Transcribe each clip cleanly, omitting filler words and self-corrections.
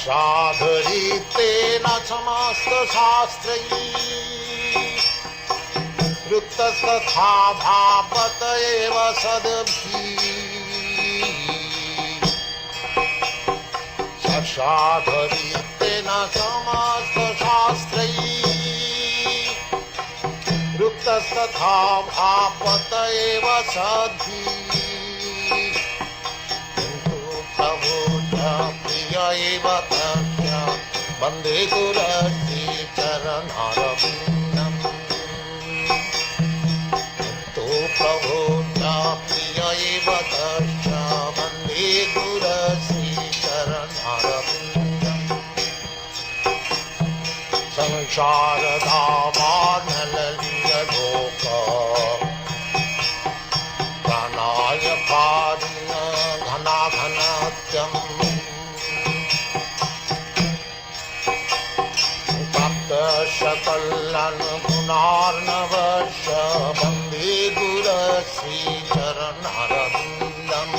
साक्षाधरितेन समस्तशास्त्रैः वृत्तस्तथा भावत एव सद्भिः साक्षाधरितेन समस्तशास्त्रैः वृत्तस्तथा भावत एव सद्भिः एव तस्य वन्दे गुरस्ति चरणारविन्दम् तो प्रभो प्रिय एव तस्य वन्दे गुरस्ति चरणारविन्दम् संसारधामानललिलोक प्राणाय पारिण घनाघनत्यम् सकलन गुणार्णवश वन्दे गुरश्री चरणारविन्दम्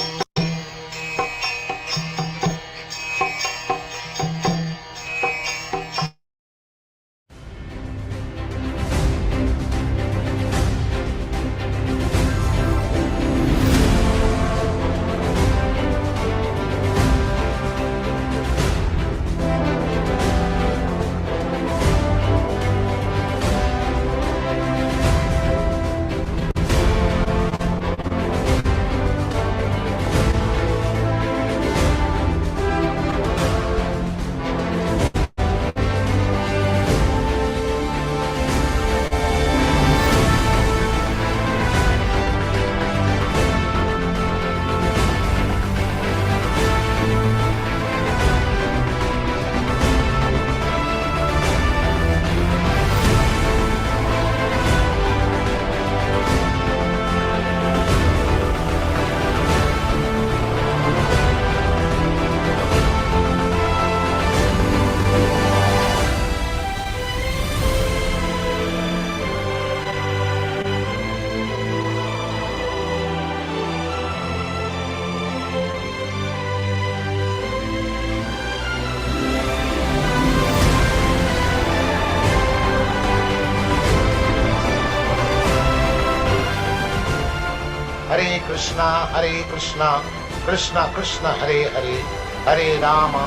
Hare Krishna, Krishna Krishna Hare Hare, Hare Rama,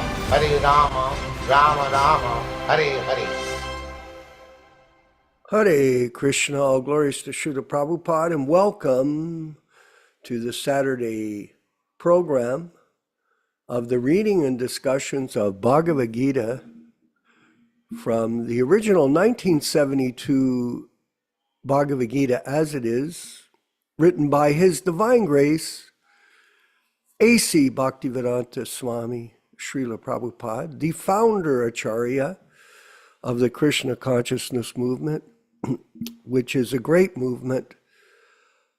Rama Rama, Hare Hare. Hare Krishna, all glories to Srila Prabhupada, and welcome to the Saturday program of the reading and discussions of Bhagavad Gita from the original 1972 Bhagavad Gita as it is, written by His Divine Grace, A.C. Bhaktivedanta Swami Srila Prabhupada, the founder Acharya of the Krishna Consciousness Movement, which is a great movement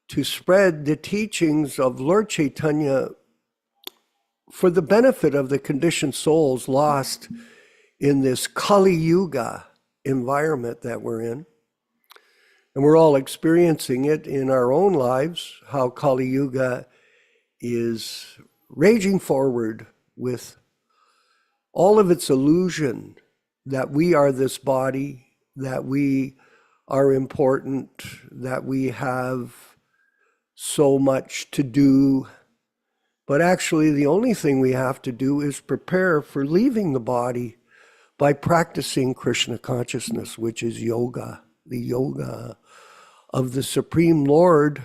to spread the teachings of Lord Chaitanya for the benefit of the conditioned souls lost in this Kali Yuga environment that we're in. And we're all experiencing it in our own lives, how Kali Yuga is raging forward with all of its illusion that we are this body, that we are important, that we have so much to do. But actually, the only thing we have to do is prepare for leaving the body by practicing Krishna consciousness, which is yoga, the yoga of the Supreme Lord.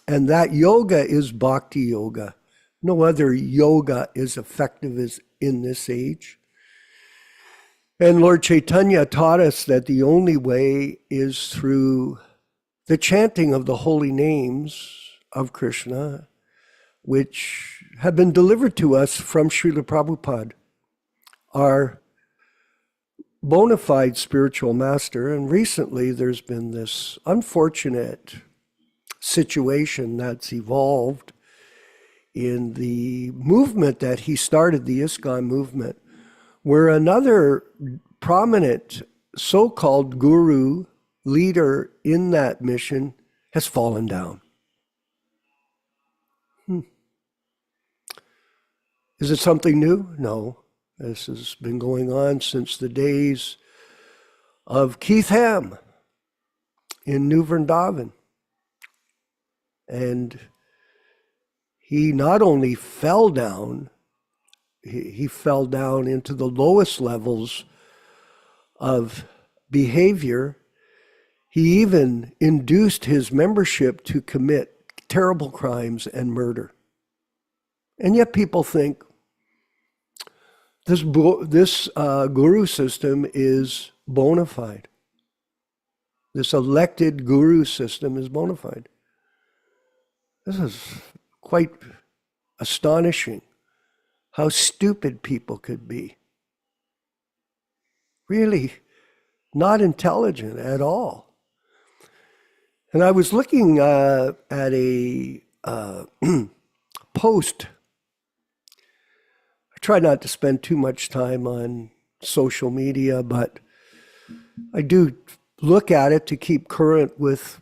And that yoga is bhakti yoga. No other yoga is effective as in this age. And Lord Chaitanya taught us that the only way is through the chanting of the holy names of Krishna, which have been delivered to us from Srila Prabhupada, our bona fide spiritual master. And recently there's been this unfortunate situation that's evolved in the movement that he started, the ISKCON movement, where another prominent so-called guru leader in that mission has fallen down. Is it something new? No. This has been going on since the days of Keith Ham in New Vrindavan. And he not only fell down, he fell down into the lowest levels of behavior. He even induced his membership to commit terrible crimes and murder. And yet people think this guru system is bona fide. This elected guru system is bona fide. This is quite astonishing how stupid people could be. Really not intelligent at all. And I was looking at a post. I try not to spend too much time on social media, but I do look at it to keep current with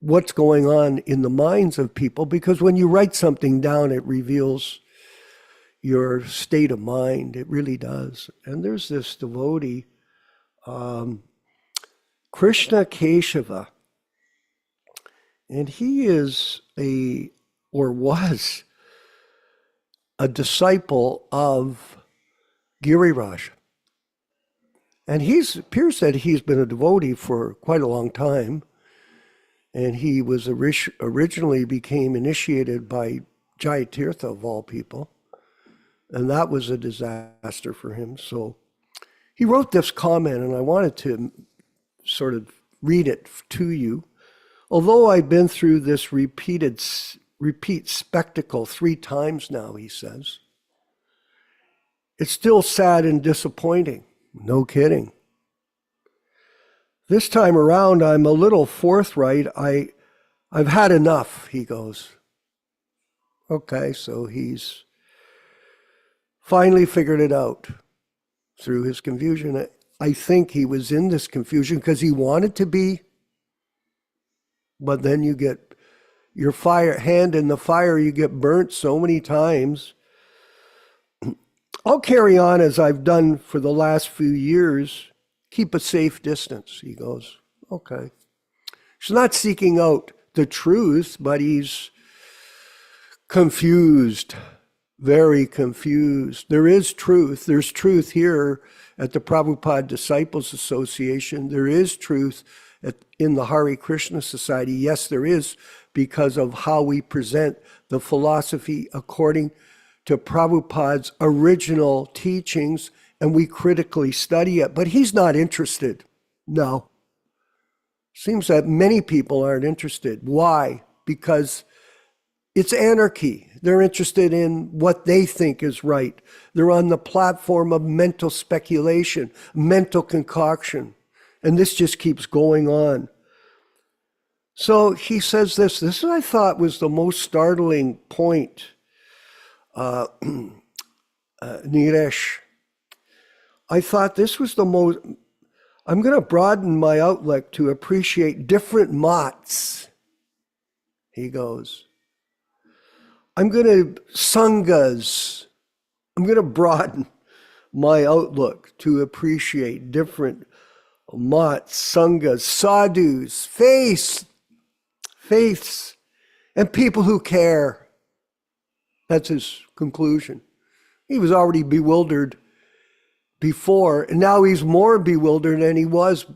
what's going on in the minds of people, because when you write something down, it reveals your state of mind. It really does. And there's this devotee, Kṛṣṇa Keshava, and he is was a disciple of Giriraj. And appears that he's been a devotee for quite a long time. And he was originally became initiated by Jayatirtha, of all people. And that was a disaster for him. So he wrote this comment, and I wanted to sort of read it to you. Although I've been through this repeat spectacle 3 times now, he says, it's still sad and disappointing. No kidding. This time around, I'm a little forthright. I've had enough, he goes. Okay, so he's finally figured it out through his confusion. I think he was in this confusion because he wanted to be, but then you get your hand in the fire, you get burnt so many times. I'll carry on as I've done for the last few years. Keep a safe distance, he goes. Okay. He's not seeking out the truth, but he's confused, very confused. There is truth. There's truth here at the Prabhupada Disciples Association. There is truth in the Hare Krishna Society. Yes, there is, because of how we present the philosophy according to Prabhupada's original teachings, and we critically study it. But he's not interested. No. Seems that many people aren't interested. Why? Because it's anarchy. They're interested in what they think is right. They're on the platform of mental speculation, mental concoction. And this just keeps going on. So he says this I thought was the most startling point, Niresh. I thought this was the most, I'm going to broaden my outlook to appreciate different mats. He goes, I'm going to broaden my outlook to appreciate different mats, sanghas, sadhus, faiths, and people who care. That's his conclusion. He was already bewildered before, and now he's more bewildered than he was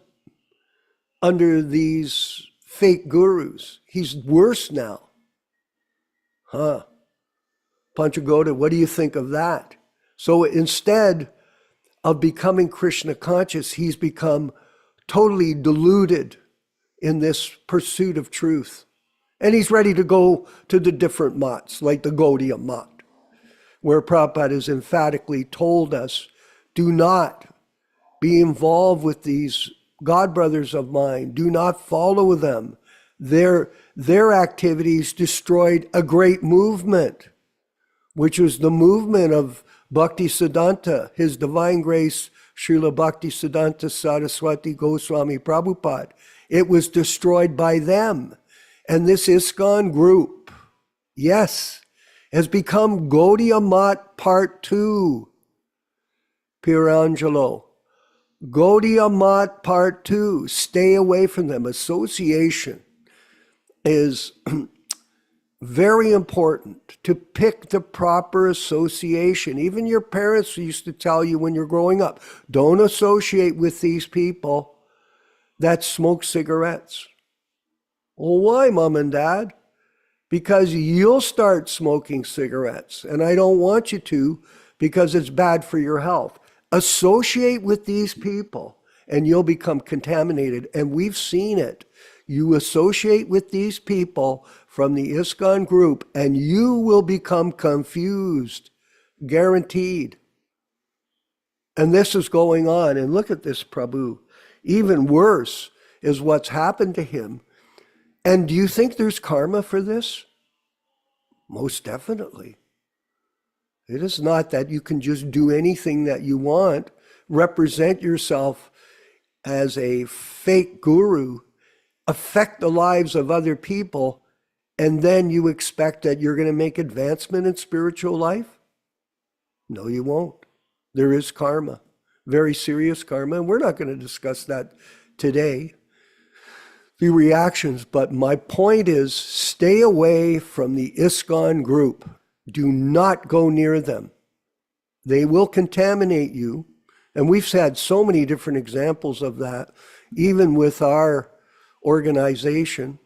under these fake gurus. He's worse now. Panchagoda, what do you think of that? So instead of becoming Krishna conscious, he's become totally deluded in this pursuit of truth. And he's ready to go to the different mats, like the Gaudiya mat, where Prabhupada has emphatically told us, do not be involved with these godbrothers of mine. Do not follow them. Their activities destroyed a great movement, which was the movement of Bhakti Siddhanta, His Divine Grace, Srila Bhakti Siddhanta Saraswati Goswami Prabhupada. It was destroyed by them. And this ISKCON group, yes, has become Gaudiya Mat Part 2. Pierangelo. Gaudiya Mat Part 2, stay away from them. Association is very important, to pick the proper association. Even your parents used to tell you when you're growing up, don't associate with these people that smoke cigarettes. Well, why, Mom and Dad? Because you'll start smoking cigarettes, and I don't want you to, because it's bad for your health. Associate with these people and you'll become contaminated. And we've seen it. You associate with these people from the ISKCON group and you will become confused, guaranteed. And this is going on. And look at this Prabhu. Even worse is what's happened to him. And do you think there's karma for this? Most definitely. It is not that you can just do anything that you want, represent yourself as a fake guru, affect the lives of other people, and then you expect that you're going to make advancement in spiritual life? No, you won't. There is karma, very serious karma, and we're not going to discuss that today, the reactions. But my point is, stay away from the ISKCON group. Do not go near them. They will contaminate you. And we've had so many different examples of that, even with our organization.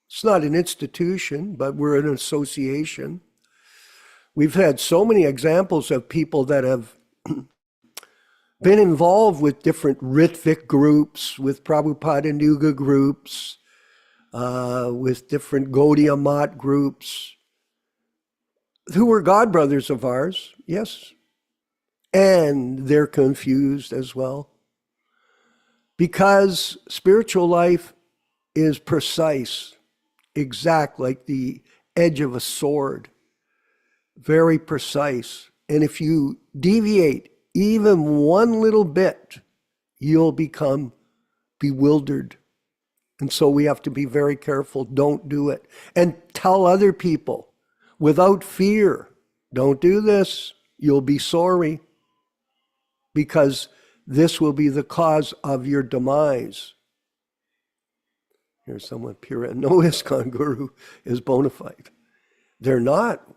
It's not an institution, but we're an association. We've had so many examples of people that have been involved with different Ritvik groups, with Prabhupada Nuga groups, with different Gaudiya Mat groups, who were godbrothers of ours, yes. And they're confused as well. Because spiritual life is precise, exact, like the edge of a sword. Very precise. And if you deviate even one little bit, you'll become bewildered. And so we have to be very careful. Don't do it. And tell other people without fear, don't do this. You'll be sorry, because this will be the cause of your demise. Here's someone pure. No ISKCON guru is bona fide. They're not.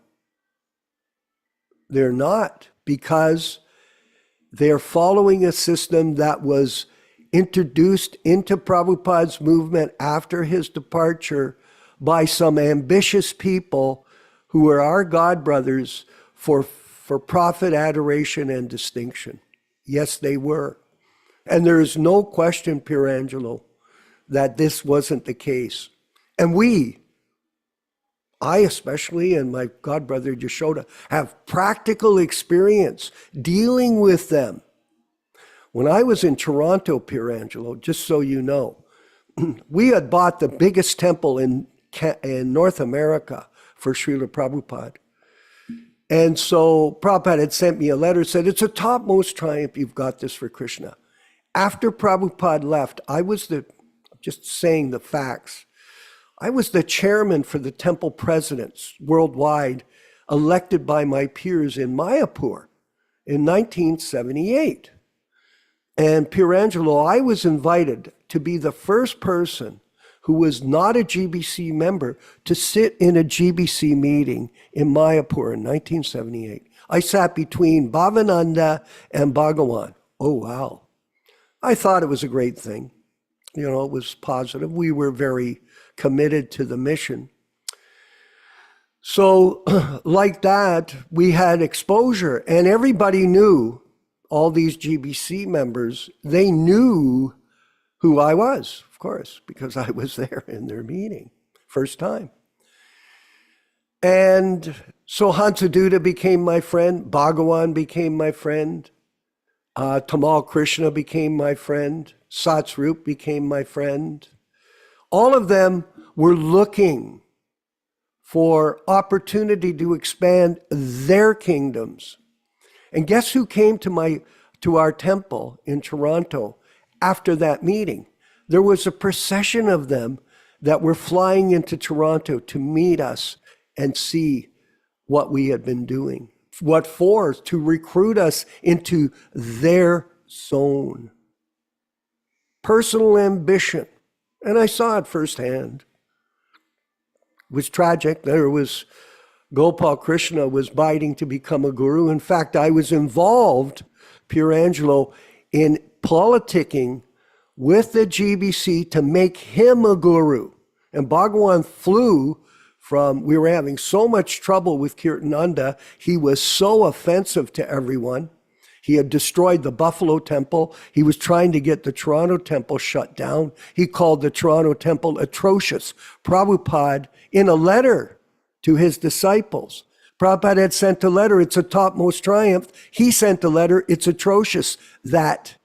They're not, because they're following a system that was introduced into Prabhupada's movement after his departure by some ambitious people who were our godbrothers for profit, adoration, and distinction. Yes, they were. And there is no question, Pierangelo, that this wasn't the case. And I especially, and my godbrother Yashoda, have practical experience dealing with them. When I was in Toronto, Pierangelo, just so you know, we had bought the biggest temple in North America for Srila Prabhupada. And so Prabhupada had sent me a letter, said, it's a topmost triumph, you've got this for Kṛṣṇa. After Prabhupada left, just saying the facts, I was the chairman for the temple presidents worldwide, elected by my peers in Mayapur in 1978. And Pierangelo, I was invited to be the first person who was not a GBC member to sit in a GBC meeting in Mayapur in 1978. I sat between Bhavananda and Bhagawan. Oh, wow. I thought it was a great thing. You know, it was positive. We were very committed to the mission. So like that, we had exposure, and everybody knew, all these GBC members, they knew who I was, of course, because I was there in their meeting, first time. And so Hansaduta became my friend, Bhagawan became my friend, Tamal Kṛṣṇa became my friend, Satsrup became my friend. All of them were looking for opportunity to expand their kingdoms. And guess who came to our temple in Toronto after that meeting? There was a procession of them that were flying into Toronto to meet us and see what we had been doing What for? To recruit us into their zone. Personal ambition. And I saw it firsthand. It was tragic. There was Gopal Kṛṣṇa was biting to become a guru. In fact, I was involved, Pure Angelo, in politicking with the GBC to make him a guru. And Bhagawan flew from, we were having so much trouble with Kirtananda. He was so offensive to everyone. He had destroyed the Buffalo Temple. He was trying to get the Toronto Temple shut down. He called the Toronto Temple atrocious. Prabhupada, in a letter to his disciples, Prabhupada had sent a letter, it's a topmost triumph. He sent a letter, it's atrocious. That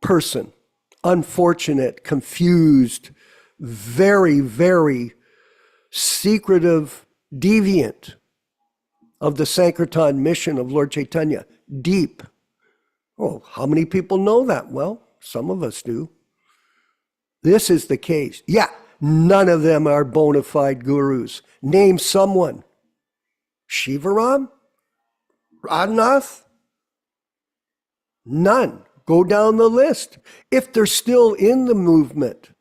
person, unfortunate, confused, very, very secretive, deviant of the Sankirtan mission of Lord Chaitanya, deep. Oh, how many people know that? Well, some of us do. This is the case. Yeah, none of them are bona fide gurus. Name someone. Shivaram? Radhanath? None. Go down the list. If they're still in the movement,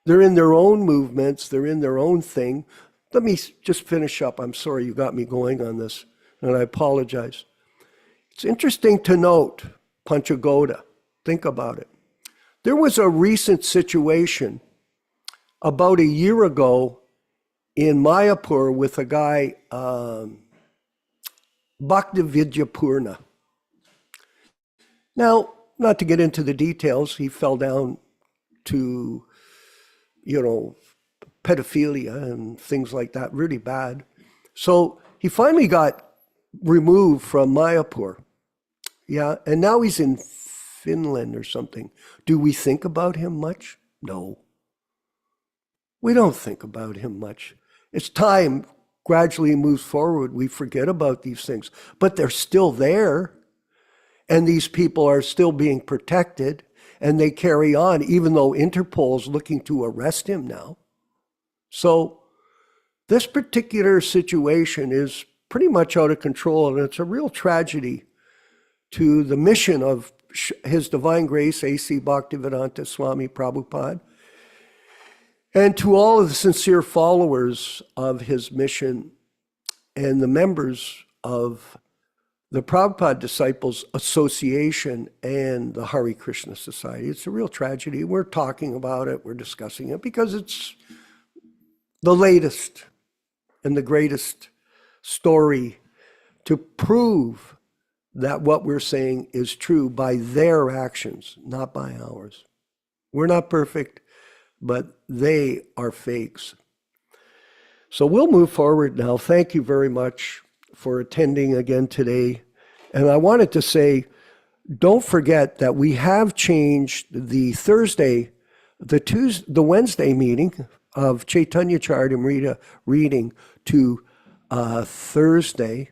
they're in their own movements, they're in their own thing. Let me just finish up. I'm sorry you got me going on this, and I apologize. It's interesting to note, Panchagoda, think about it. There was a recent situation about a year ago in Mayapur with a guy, Bhaktividyapurna. Now, not to get into the details, he fell down to, pedophilia and things like that, really bad. So he finally got removed from Mayapur. Yeah, and now he's in Finland or something. Do we think about him much? No. We don't think about him much. As time gradually moves forward, we forget about these things. But they're still there, and these people are still being protected, and they carry on, even though Interpol's looking to arrest him now. So this particular situation is pretty much out of control, and it's a real tragedy to the mission of His Divine Grace, A.C. Bhaktivedanta Swami Prabhupada, and to all of the sincere followers of his mission and the members of the Prabhupada Disciples Association and the Hare Krishna Society. It's a real tragedy. We're talking about it, we're discussing it, because it's the latest and the greatest story to prove that what we're saying is true by their actions, not by ours. We're not perfect, but they are fakes. So we'll move forward now. Thank you very much for attending again today. And I wanted to say, don't forget that we have changed the Wednesday meeting of Chaitanya Charitamrita reading to Thursday.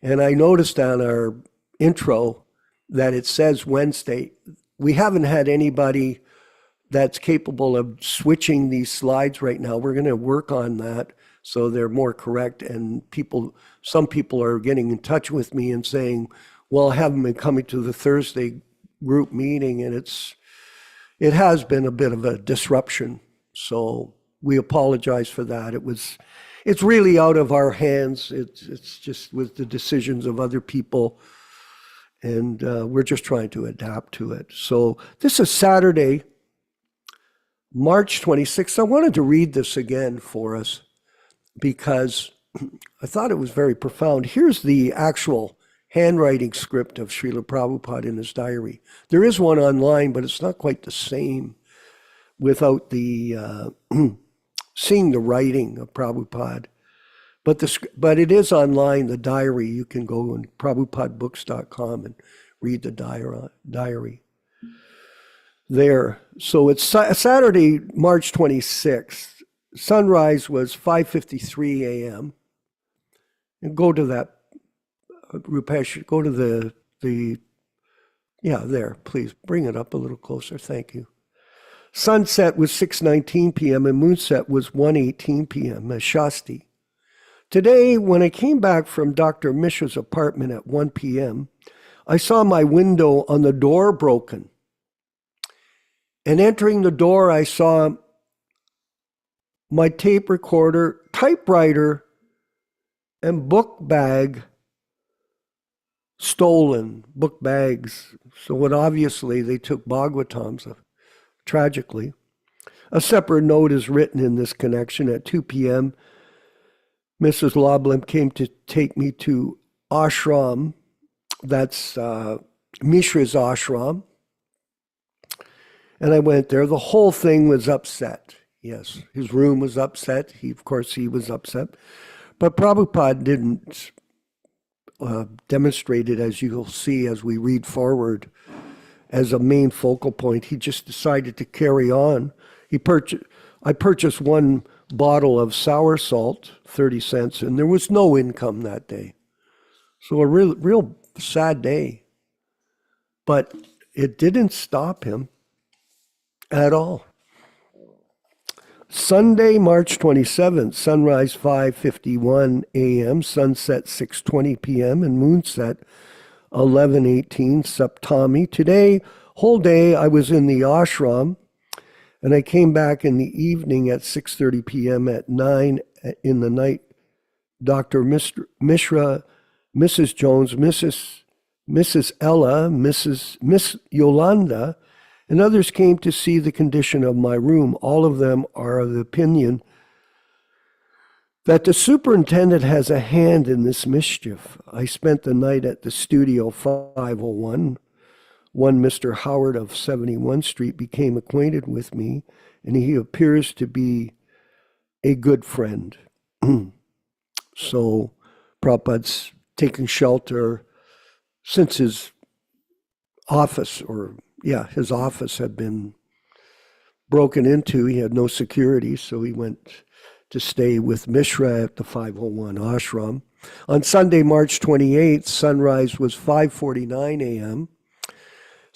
And I noticed on our intro that it says Wednesday. We haven't had anybody that's capable of switching these slides right now. We're going to work on that so they're more correct. And some people are getting in touch with me and saying, well, I haven't been coming to the Thursday group meeting, and it has been a bit of a disruption. So we apologize for that. It's really out of our hands. It's just with the decisions of other people, and we're just trying to adapt to it. So this is Saturday, March 26th. I wanted to read this again for us because I thought it was very profound. Here's the actual handwriting script of Srila Prabhupada in his diary. There is one online, but it's not quite the same without the seeing the writing of Prabhupada. But it is online, the diary. You can go on prabhupadbooks.com and read the diary there. So it's Saturday, March 26th. Sunrise was 5:53 a.m. And go to that, Rupesh, go to there, please. Bring it up a little closer. Thank you. Sunset was 6:19 p.m. and moonset was 1:18 p.m. Shasti. Today, when I came back from Dr. Mishra's apartment at 1 p.m., I saw my window on the door broken. And entering the door, I saw my tape recorder, typewriter, and book bag stolen, book bags. So what obviously they took Bhagavatams, tragically. A separate note is written in this connection. At 2 p.m., Mrs. Loblam came to take me to ashram. That's Mishra's ashram. And I went there. The whole thing was upset. Yes, his room was upset. Of course, he was upset. But Prabhupada didn't demonstrate it, as you'll see as we read forward, as a main focal point. He just decided to carry on. I purchased one bottle of sour salt, 30 cents, and there was no income that day. So a real sad day. But it didn't stop him at all. Sunday, March 27th, sunrise 5:51 a.m., sunset 6:20 p.m., and moonset 11:18 Saptami. Today, whole day, I was in the ashram, and I came back in the evening at 6:30 p.m. At 9 in the night. Dr. Mishra, Mrs. Jones, Mrs. Ella, Miss Yolanda, and others came to see the condition of my room. All of them are of the opinion that the superintendent has a hand in this mischief. I spent the night at the studio 501. One Mr. Howard of 71 Street became acquainted with me, and he appears to be a good friend. So Prabhupada's taken shelter since his office, his office had been broken into. He had no security, so he went to stay with Mishra at the 501 ashram. On Sunday, March 28th, sunrise was 5:49 a.m.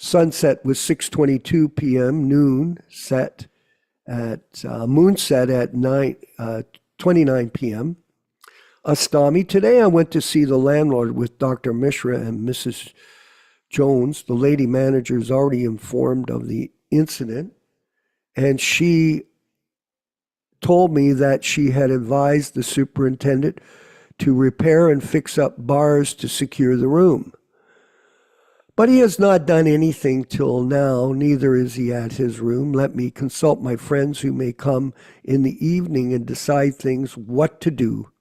Sunset was 6:22 p.m. Noon set at moonset at 9:29 p.m. Astami. Today I went to see the landlord with Dr. Mishra and Mrs. Jones. The lady manager is already informed of the incident, and she told me that she had advised the superintendent to repair and fix up bars to secure the room. But he has not done anything till now, neither is he at his room. Let me consult my friends who may come in the evening and decide things what to do.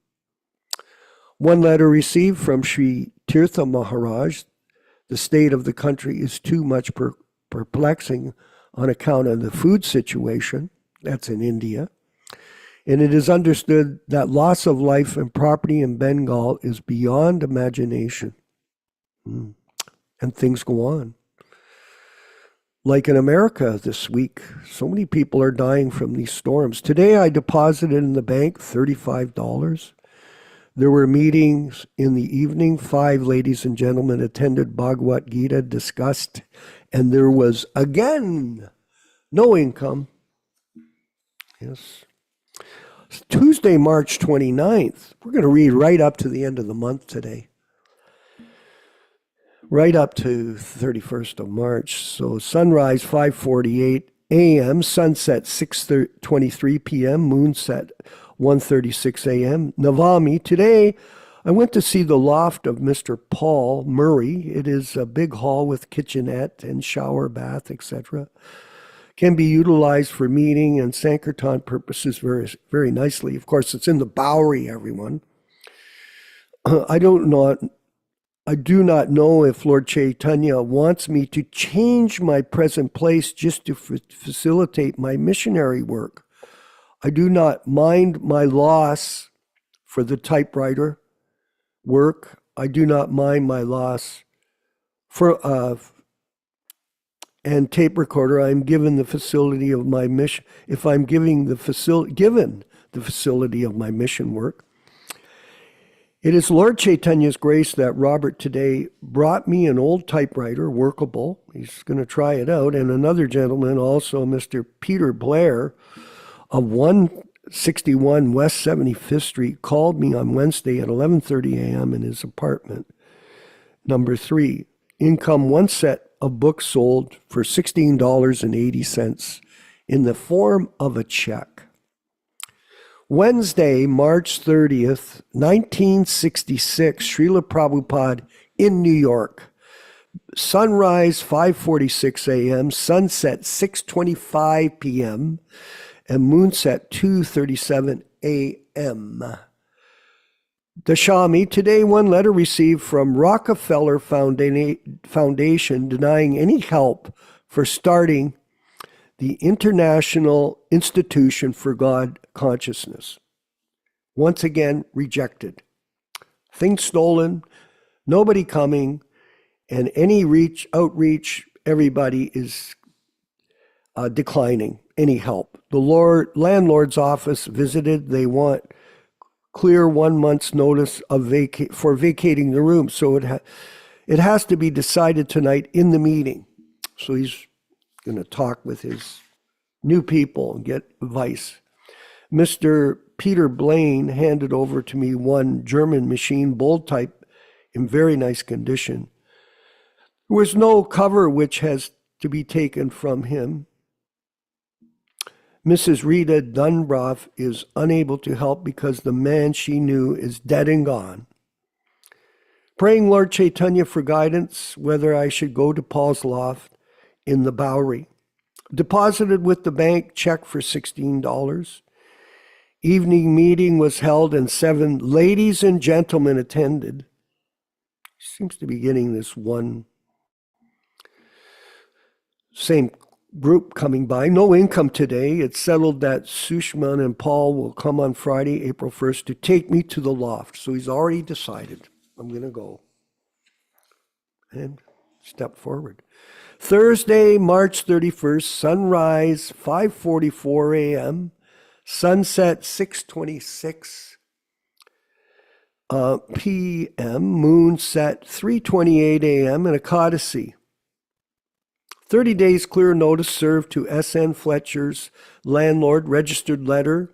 One letter received from Sri Tirtha Maharaj. The state of the country is too much perplexing on account of the food situation. That's in India. And it is understood that loss of life and property in Bengal is beyond imagination. And things go on. Like in America this week, so many people are dying from these storms. Today I deposited in the bank $35. There were meetings in the evening. 5 ladies and gentlemen attended Bhagavad Gita, discussed, and there was, again, no income. Yes. Tuesday, March 29th. We're going to read right up to the end of the month today. Right up to 31st of March. So sunrise 5:48 a.m., sunset 6:23 p.m., moonset 1:36 a.m. Navami. Today, I went to see the loft of Mr. Paul Murray. It is a big hall with kitchenette and shower, bath, etc. Can be utilized for meeting and Sankirtan purposes very, very nicely. Of course, it's in the Bowery, everyone. I do not know if Lord Chaitanya wants me to change my present place just to facilitate my missionary work. I do not mind my loss for the typewriter work. I do not mind my loss for and tape recorder. I'm given the facility of my mission. If I'm given the facility of my mission work, it is Lord Chaitanya's grace that Robert today brought me an old typewriter, workable. He's going to try it out, and another gentleman, also Mr. Peter Blair, of 1 61 West 75th Street, called me on Wednesday at 11:30 a.m. in his apartment. Number 3, income, 1 set of books sold for $16.80 in the form of a check. Wednesday, March 30th, 1966, Srila Prabhupada in New York. Sunrise, 5:46 a.m., sunset, 6:25 p.m., and moonset, 2:37 a.m. Dashami, today 1 letter received from Rockefeller Foundation denying any help for starting the International Institution for God Consciousness. Once again, rejected. Things stolen, nobody coming, and any outreach, everybody is declining any help. The landlord's office visited. They want clear 1 month's notice for vacating the room. So it has to be decided tonight in the meeting. So he's going to talk with his new people and get advice. Mr. Peter Blaine handed over to me 1 German machine, bold type, in very nice condition. There was no cover which has to be taken from him. Mrs. Rita Dunbroff is unable to help because the man she knew is dead and gone. Praying Lord Chaitanya for guidance whether I should go to Paul's loft in the Bowery. Deposited with the bank, check for $16. Evening meeting was held and 7 ladies and gentlemen attended. Seems to be getting this one same group coming by. No income today. It's settled that Sushman and Paul will come on Friday, April 1st, to take me to the loft. So he's already decided, I'm going to go. And step forward. Thursday, March 31st, sunrise, 5:44 a.m., sunset, 6:26 p.m., moon set, 3:28 a.m., and Ekadasi. 30 days clear notice served to S.N. Fletcher's landlord, registered letter,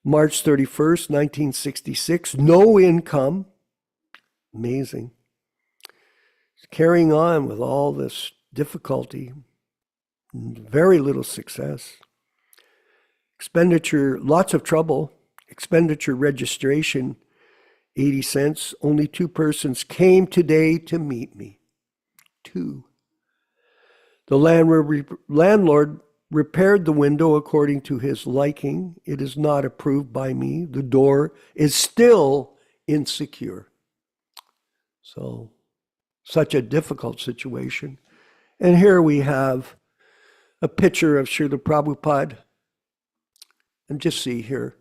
March 31st, 1966. No income. Amazing. Carrying on with all this difficulty, very little success. Expenditure, lots of trouble. Expenditure registration, 80 cents. Only 2 persons came today to meet me. 2. The landlord repaired the window according to his liking. It is not approved by me. The door is still insecure. So, such a difficult situation. And here we have a picture of Srila Prabhupada. And just see here,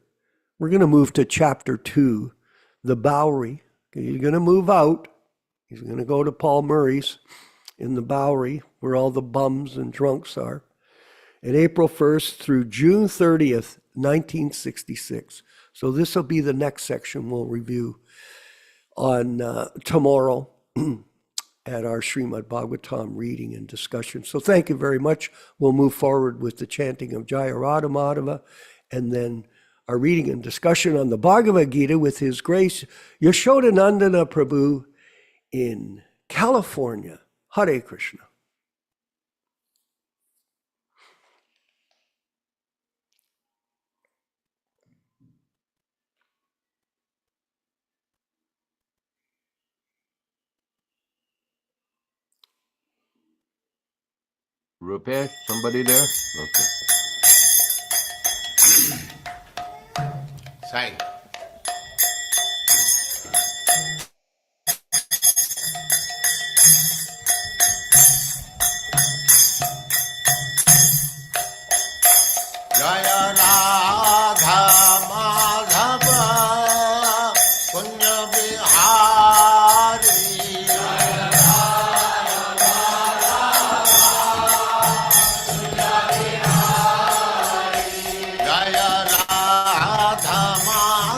we're going to move to chapter 2, the Bowery. He's going to move out. He's going to go to Paul Murray's in the Bowery, where all the bums and drunks are, at April 1st through June 30th, 1966. So this will be the next section we'll review on tomorrow at our Srimad Bhagavatam reading and discussion. So thank you very much. We'll move forward with the chanting of Jaya Radha Madhava, and then our reading and discussion on the Bhagavad Gita with His Grace Yashodanandana Prabhu in California. Hare Kṛṣṇa. Rupesh, somebody there? Okay. Sai. Jaya Radha Madhava Punya Bihari. Jaya Radha Madhava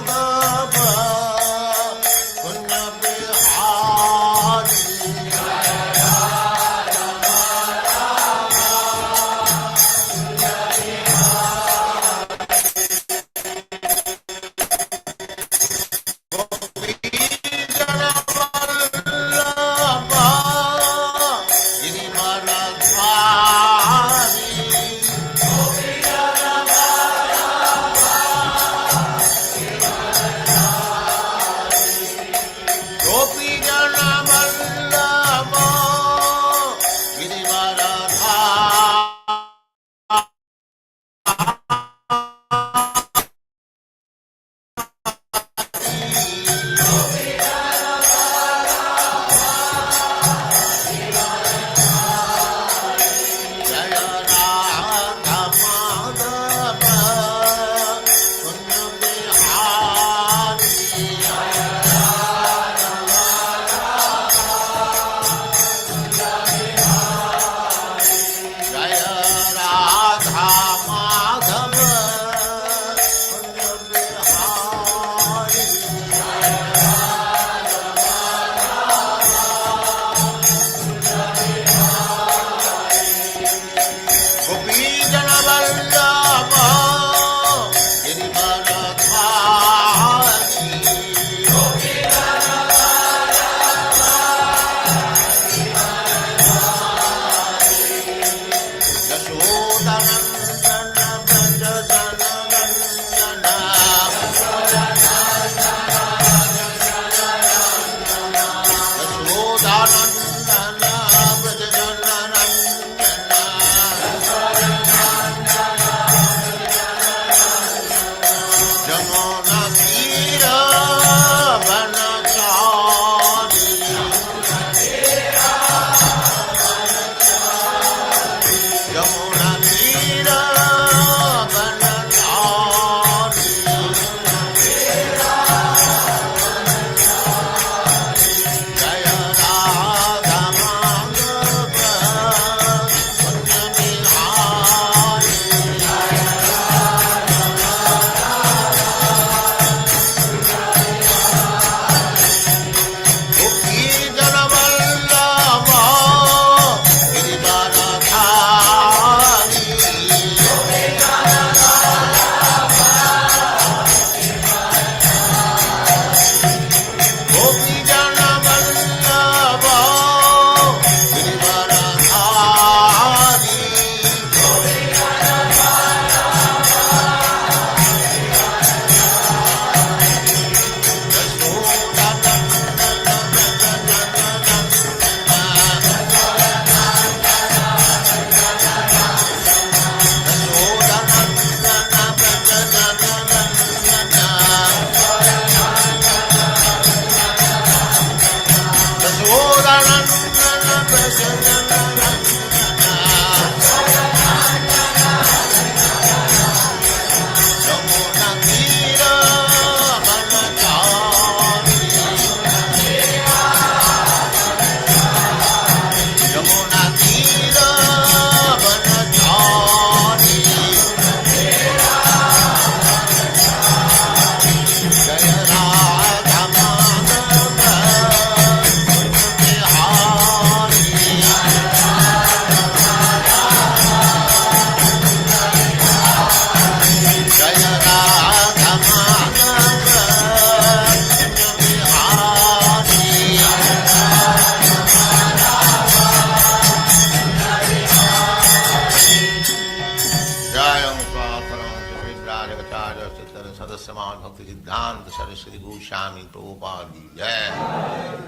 सिद्धांत सरस्वती गोस्वामी प्रभुपाद की जय,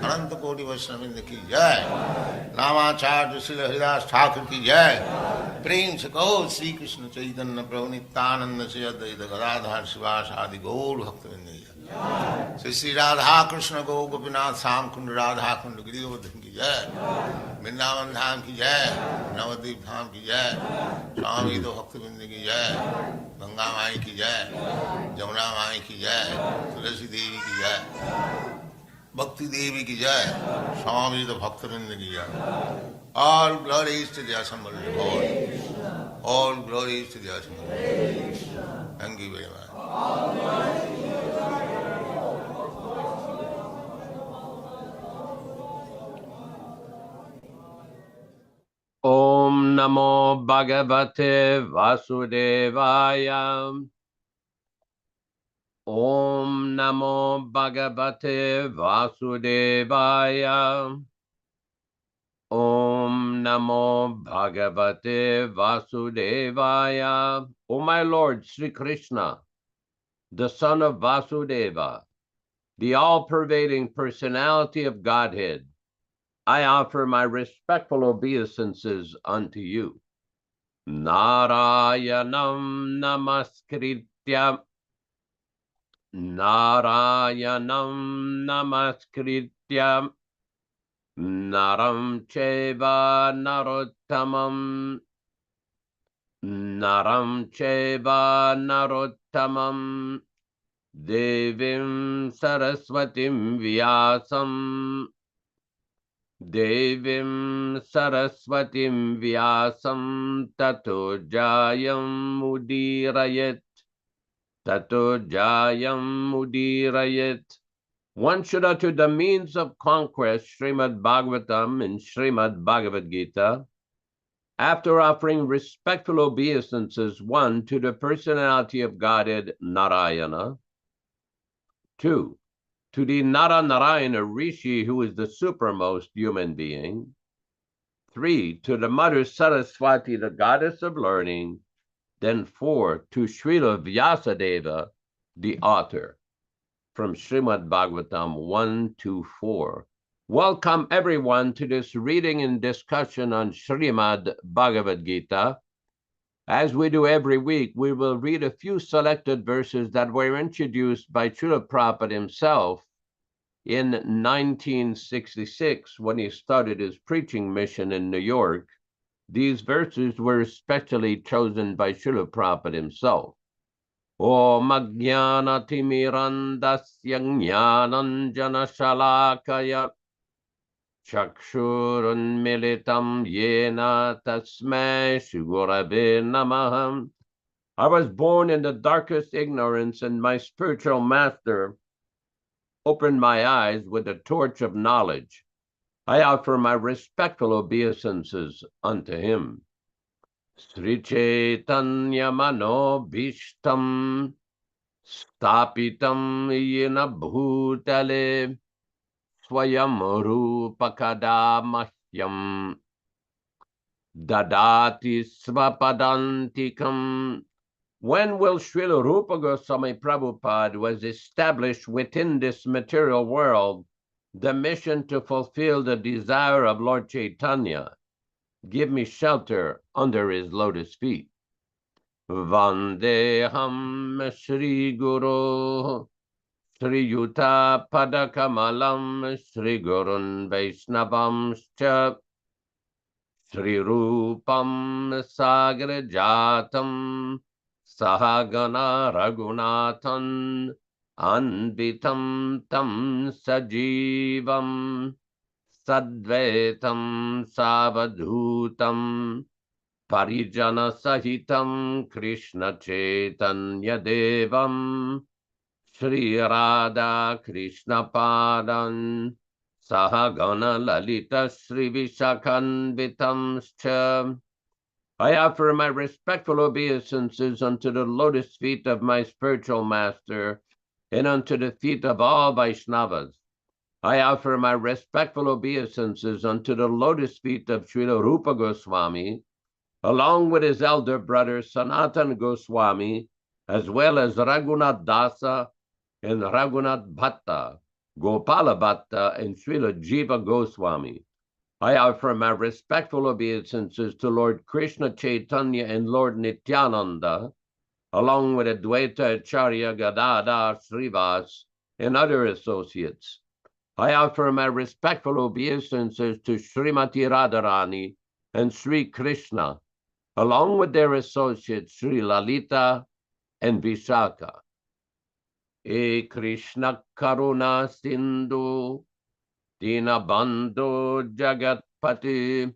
अनंत कोटि वैष्णववृंद की जय, रामाचार्य श्री हरिदास ठाकुर की जय। प्रेम से कहो श्री कृष्ण चैतन्य प्रभु नित्यानंद से अद्वैत गदाधर शिवास आदि गौर भक्तवृंद की जय। श्री श्री राधा कृष्ण गौ गोपीनाथ श्याम कुंड राधा कुंड गिरिवर्धन की जय, वृंदावन धाम की जय, नवद्वीप धाम की जय, स्वामी तो भक्तवृंद की जय, गंगा माई की जय, जमुना माई की जय, तुलसी देवी की जय, भक्ति देवी की जय, स्वामी तो भक्तवृंद की जय। All glories to the assembled Lord. All glories to the assembled Lord. Thank you very much. Om Namo Bhagavate Vasudevaya. Om Namo Bhagavate Vasudevaya. Om Namo Bhagavate Vasudevaya. O my Lord Sri Kṛṣṇa, the son of Vasudeva, the all-pervading personality of Godhead, I offer my respectful obeisances unto you. Narayanam namaskritya. Narayanam namaskritya. Naram cheva narottamam. Naram cheva narottamam. Devim saraswatim vyasam. Devim saraswatim vyasam tato jayam udirayet. Tato jayam udirayet. One should utter the means of conquest, Srimad Bhagavatam and Srimad Bhagavad Gita, after offering respectful obeisances, 1, to the personality of Godhead, Narayana, 2, to the Narayana Rishi, who is the supermost human being, 3, to the Mother Saraswati, the goddess of learning. Then 4, to Srila Vyasadeva, the author. From Srimad Bhagavatam 1-4. Welcome everyone to this reading and discussion on Srimad Bhagavad Gita. As we do every week, we will read a few selected verses that were introduced by Srila Prabhupada himself in 1966 when he started his preaching mission in New York. These verses were specially chosen by Srila Prabhupada himself. Om Ajnana Timirandasya Jnananjana Shalakaya Chakshurunmilitam Yena Tasmai Shigurave Namaham. I was born in the darkest ignorance, and my spiritual master opened my eyes with the torch of knowledge. I offer my respectful obeisances unto him. Sri Chaitanya Mano Bhishtam Stapitam Yena Bhutale Swayam Rupakada Mahyam Dadati Svapadantikam. When will Srila Rupa Goswami Prabhupada was established within this material world the mission to fulfill the desire of Lord Chaitanya, give me shelter under his lotus feet. Vandeham Shri Guru Sri Yuta Padakamalam Sri Gurun Vaishnavamscha Sri Rupam Sagrajatam Sahagana Raghunathan Anvitam Tam Sajivam Sadvetam Savadhutam Parijana Sahitam Kṛṣṇa Chaitanya Devam Sri Radha Kṛṣṇa Padan Sahagana Lalita Sri Vishakhanvitamscha. I offer my respectful obeisances unto the lotus feet of my spiritual master and unto the feet of all Vaishnavas. I offer my respectful obeisances unto the lotus feet of Srila Rupa Goswami, along with his elder brother Sanatana Goswami, as well as Raghunath Dasa and Raghunath Bhatta, Gopala Bhatta, and Srila Jiva Goswami. I offer my respectful obeisances to Lord Kṛṣṇa Chaitanya and Lord Nityananda, along with Advaita Acharya Gadadhar Srivas and other associates. I offer my respectful obeisances to Srimati Radharani and Sri Kṛṣṇa, along with their associates Sri Lalita and Vishaka. E Krishna Karuna Sindhu Dinabandhu Jagatpati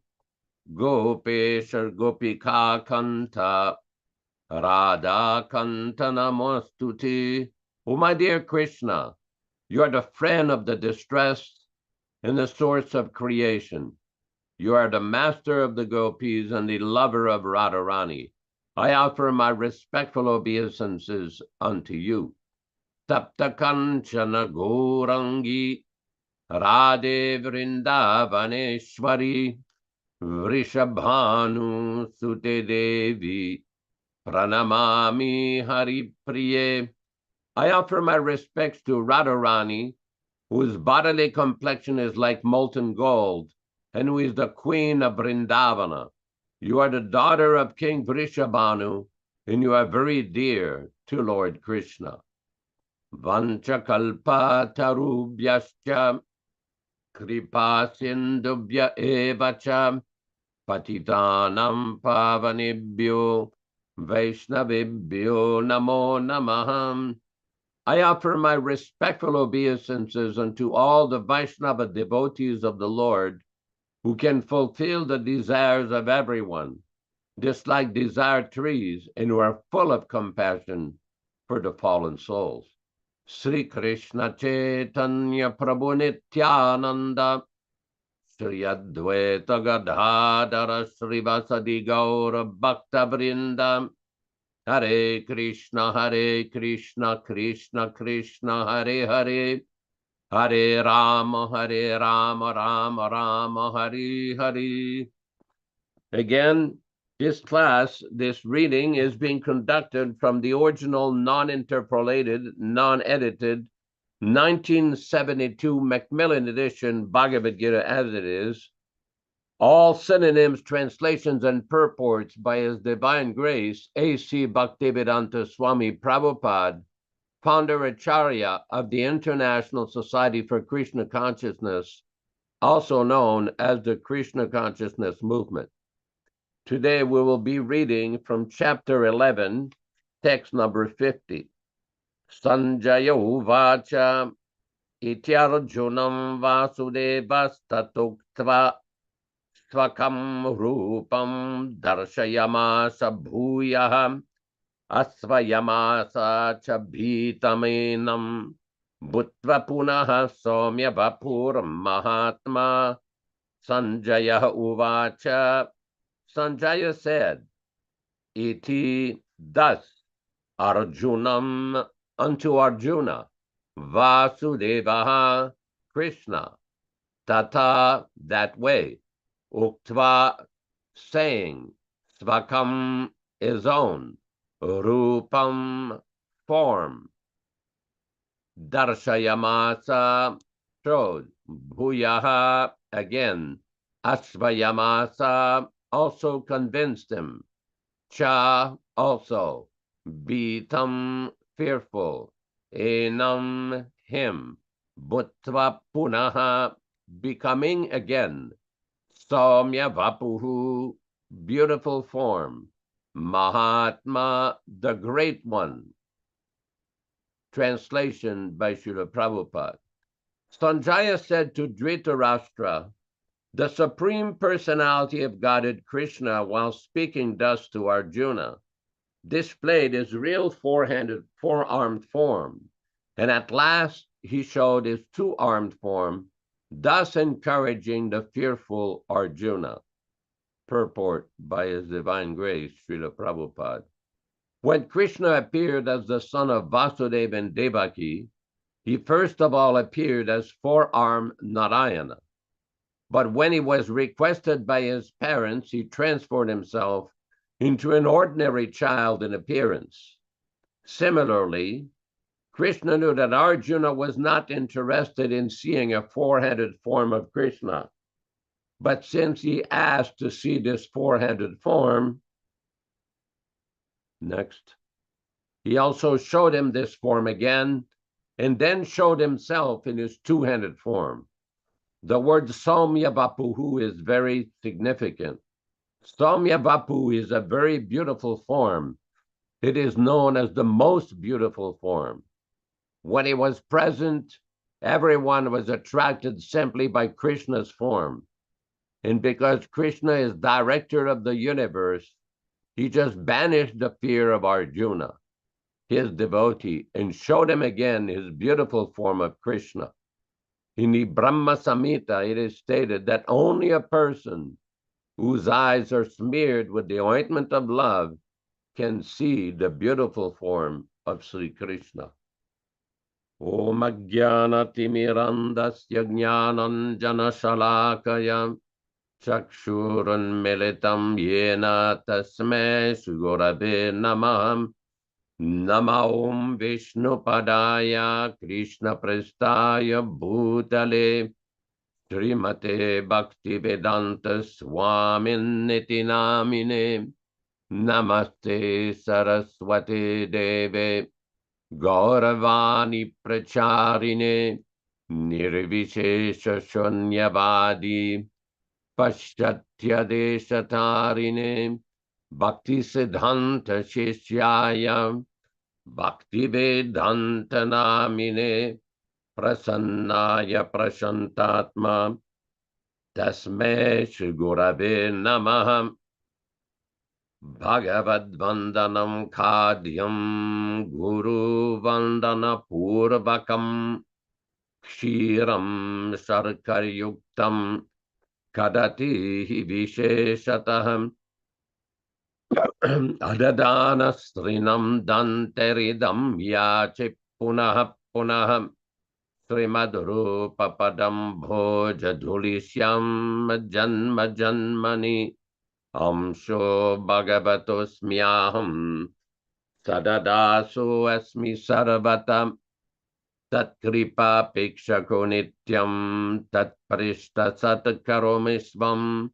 Gopeshar Gopika Kanta Radha Kanta Namostuti. Oh, my dear Krishna, you are the friend of the distressed and the source of creation. You are the master of the gopis and the lover of Radharani. I offer my respectful obeisances unto you. Tapta Kanchana Gourangi Radhe Vrindavaneshwari Vrishabhanu Sute Devi Pranamami Hari Priye. I offer my respects to Radharani, whose bodily complexion is like molten gold, and who is the queen of Vrindavana. You are the daughter of King Vrishabhanu, and you are very dear to Lord Krishna. Vanchakalpa tarubhyascha kripa sindubhya evacha patitanam pavanibhyo vaishnavibhyo namo namaham. I offer my respectful obeisances unto all the Vaishnava devotees of the Lord who can fulfill the desires of everyone, just like desired trees, and who are full of compassion for the fallen souls. Sri Krishna Chaitanya Prabhu Nityananda Sri Advaita Gadadhara Srivasadi Gaura Bhakta Vrinda Hare Krishna Krishna Krishna Hare Hare Hare Rama Rama Rama Hare Hare. Again, this reading is being conducted from the original non-interpolated, non-edited 1972 Macmillan edition Bhagavad Gita as it is. All synonyms, translations, and purports by His Divine Grace, A.C. Bhaktivedanta Swami Prabhupada, Founder Acharya of the International Society for Krishna Consciousness, also known as the Krishna Consciousness Movement. Today we will be reading from chapter 11, text number 50. Sanjaya Uvacha Ityarjunam Vasudevastatuktva Svakam Rupam Darshayamasa Bhuyah Asvayamasa Chabhitamenam Bhutva Punaha Somya Vapuram Mahatma. Sanjaya Uvacha. Sanjaya said, Iti thus Arjunam unto Arjuna, Vasudeva Krishna, Tata that way, Uktva saying, Svakam his own, Rupam form, Darshayamasa showed, Bhuyaha again, Asvayamasa also convinced him, Cha also, Bitam fearful, Enam him, Bhutva punaha becoming again, Saumya vapuhu beautiful form, Mahatma the great one. Translation by Srila Prabhupada. Sanjaya said to Dhritarashtra, the Supreme Personality of Godhead Krishna, while speaking thus to Arjuna, displayed his real four-armed form, and at last he showed his two-armed form, thus encouraging the fearful Arjuna. Purport by His Divine Grace, Srila Prabhupada. When Krishna appeared as the son of Vasudeva and Devaki, he first of all appeared as four-armed Narayana. But when he was requested by his parents, he transformed himself into an ordinary child in appearance. Similarly, Krishna knew that Arjuna was not interested in seeing a four-headed form of Krishna. But since he asked to see this four-headed form, next, he also showed him this form again, and then showed himself in his two-headed form. The word Saumya Vapuhu is very significant. Saumya Vapu is a very beautiful form. It is known as the most beautiful form. When he was present, everyone was attracted simply by Krishna's form. And because Krishna is director of the universe, he just banished the fear of Arjuna, his devotee, and showed him again his beautiful form of Krishna. In the Brahma Samhita, it is stated that only a person whose eyes are smeared with the ointment of love can see the beautiful form of Sri Krishna. Om Ajnana Timirandasya Jnananjana Shalakaya Chakshuran Militam Yena Tasmai Sugurave Namah. Nama Om Vishnu Padaya Krishna Prestaya Bhutale Srimate Bhaktivedanta Swamin Niti Namine Namaste Saraswati Deve Gauravani Pracharine Nirvishesha Shunyavadi Paschatya Deshatarine Bhakti Siddhanta Shishyaya Bhakti Vedanta Namine Prasannaya Prashantatma Tasme Shri Gurave Namaha. Bhagavad Vandanam Khadyam Guru Vandana Purvakam Kshiram Sarkar Yuktam Kadati Visheshataham Adadana Srinam Danteridam Yachi Punah Punah Srimad Papadam Bhoja Dhulishyam Janma Janmani Amsho bhagavatosmyaham sadadaso asmi sarvatam tat kripa pikshako nityam tat parishta satkaromisvam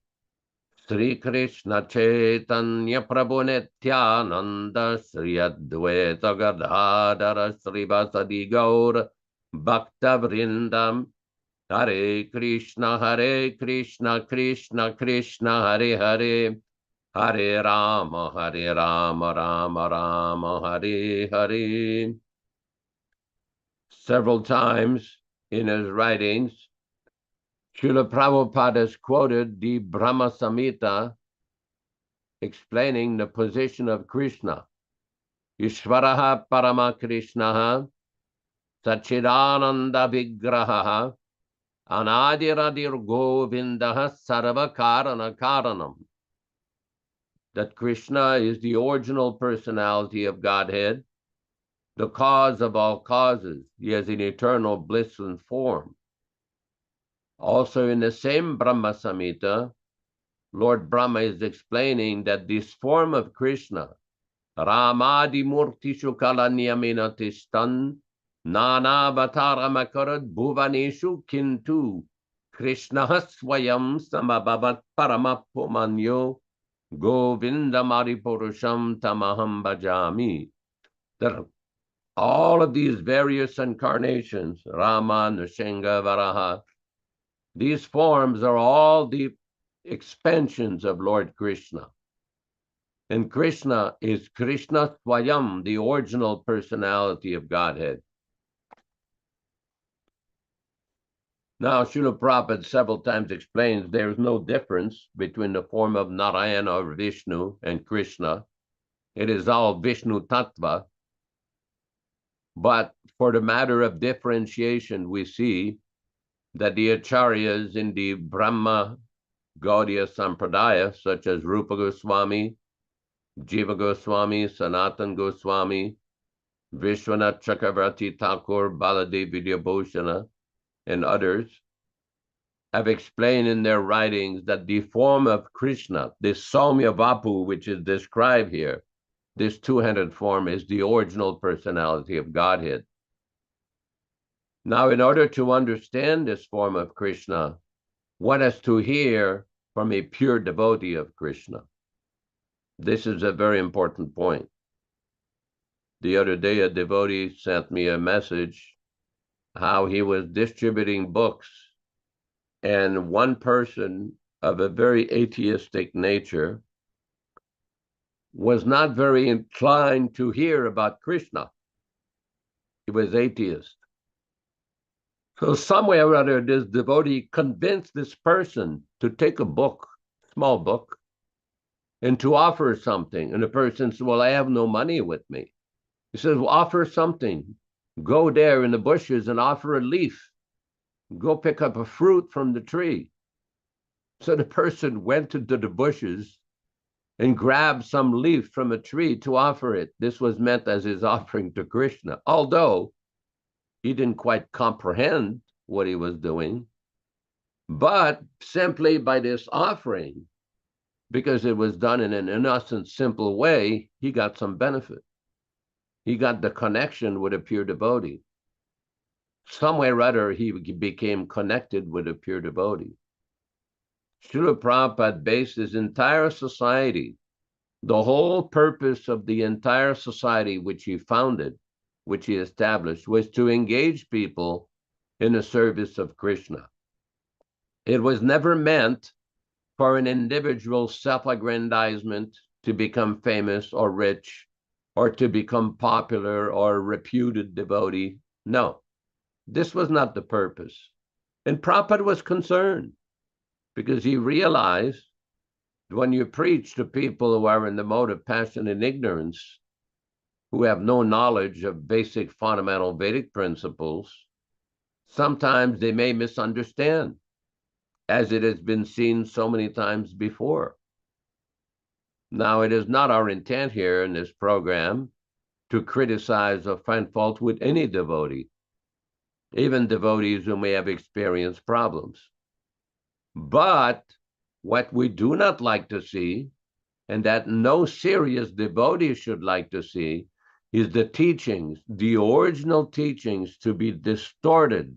Sri Krishna Chaitanya Prabhu Nityananda Sri Advaita Gadadara Sri Vasadi Gaur Bhakta Vrindam Hare Krishna Krishna Krishna Hare Hare Hare Rama Rama Rama Hare Hare. Several times in his writings, Srila Prabhupada has quoted the Brahma Samhita explaining the position of Krishna. Ishvaraha Parama Krishnaha Sachidananda Vigraha Anadiradir Govindaha Sarva Karana Karanam. That Krishna is the original personality of Godhead, the cause of all causes. He has an eternal bliss and form. Also in the same Brahma Samhita, Lord Brahma is explaining that this form of Krishna, Ramadi Murti Shukala Niyaminatistan, Nana Vataramakara Bhuvaneshu Kintu, Krishna Swayam Samababat Paramapumanyo, Govinda Maripurusham Tamaham Bhajami. That all of these various incarnations, Rama, Nrsimha, Varaha, these forms are all the expansions of Lord Krishna. And Krishna is Krishna Swayam, the original personality of Godhead. Now, Srila Prabhupada several times explains there is no difference between the form of Narayana or Vishnu and Krishna. It is all Vishnu Tattva. But for the matter of differentiation, we see that the acharyas in the Brahma Gaudiya Sampradaya, such as Rupa Goswami, Jiva Goswami, Sanatan Goswami, Vishwanath Chakravarti Thakur, Baladev Vidyabhusana, and others, have explained in their writings that the form of Krishna, this Saumya Vapu, which is described here, this two-handed form, is the original personality of Godhead. Now, in order to understand this form of Krishna, one has to hear from a pure devotee of Krishna. This is a very important point. The other day, a devotee sent me a message how he was distributing books, and one person of a very atheistic nature was not very inclined to hear about Krishna. He was atheist. So some way or other, this devotee convinced this person to take a book, small book, and to offer something. And the person said, well, I have no money with me. He says, well, offer something. Go there in the bushes and offer a leaf. Go pick up a fruit from the tree. So the person went into the bushes and grabbed some leaf from a tree to offer it. This was meant as his offering to Krishna, although he didn't quite comprehend what he was doing. But simply by this offering, because it was done in an innocent, simple way, he got some benefit. He got the connection with a pure devotee. Some way or other, he became connected with a pure devotee. Srila Prabhupada based his entire society, the whole purpose of the entire society which he founded, which he established, was to engage people in the service of Krishna. It was never meant for an individual self-aggrandizement to become famous or rich or to become popular or a reputed devotee. No, this was not the purpose. And Prabhupada was concerned because he realized when you preach to people who are in the mode of passion and ignorance, who have no knowledge of basic fundamental Vedic principles, sometimes they may misunderstand, as it has been seen so many times before. Now, it is not our intent here in this program to criticize or find fault with any devotee, even devotees who may have experienced problems. But What we do not like to see, and that no serious devotee should like to see, is the teachings, the original teachings, to be distorted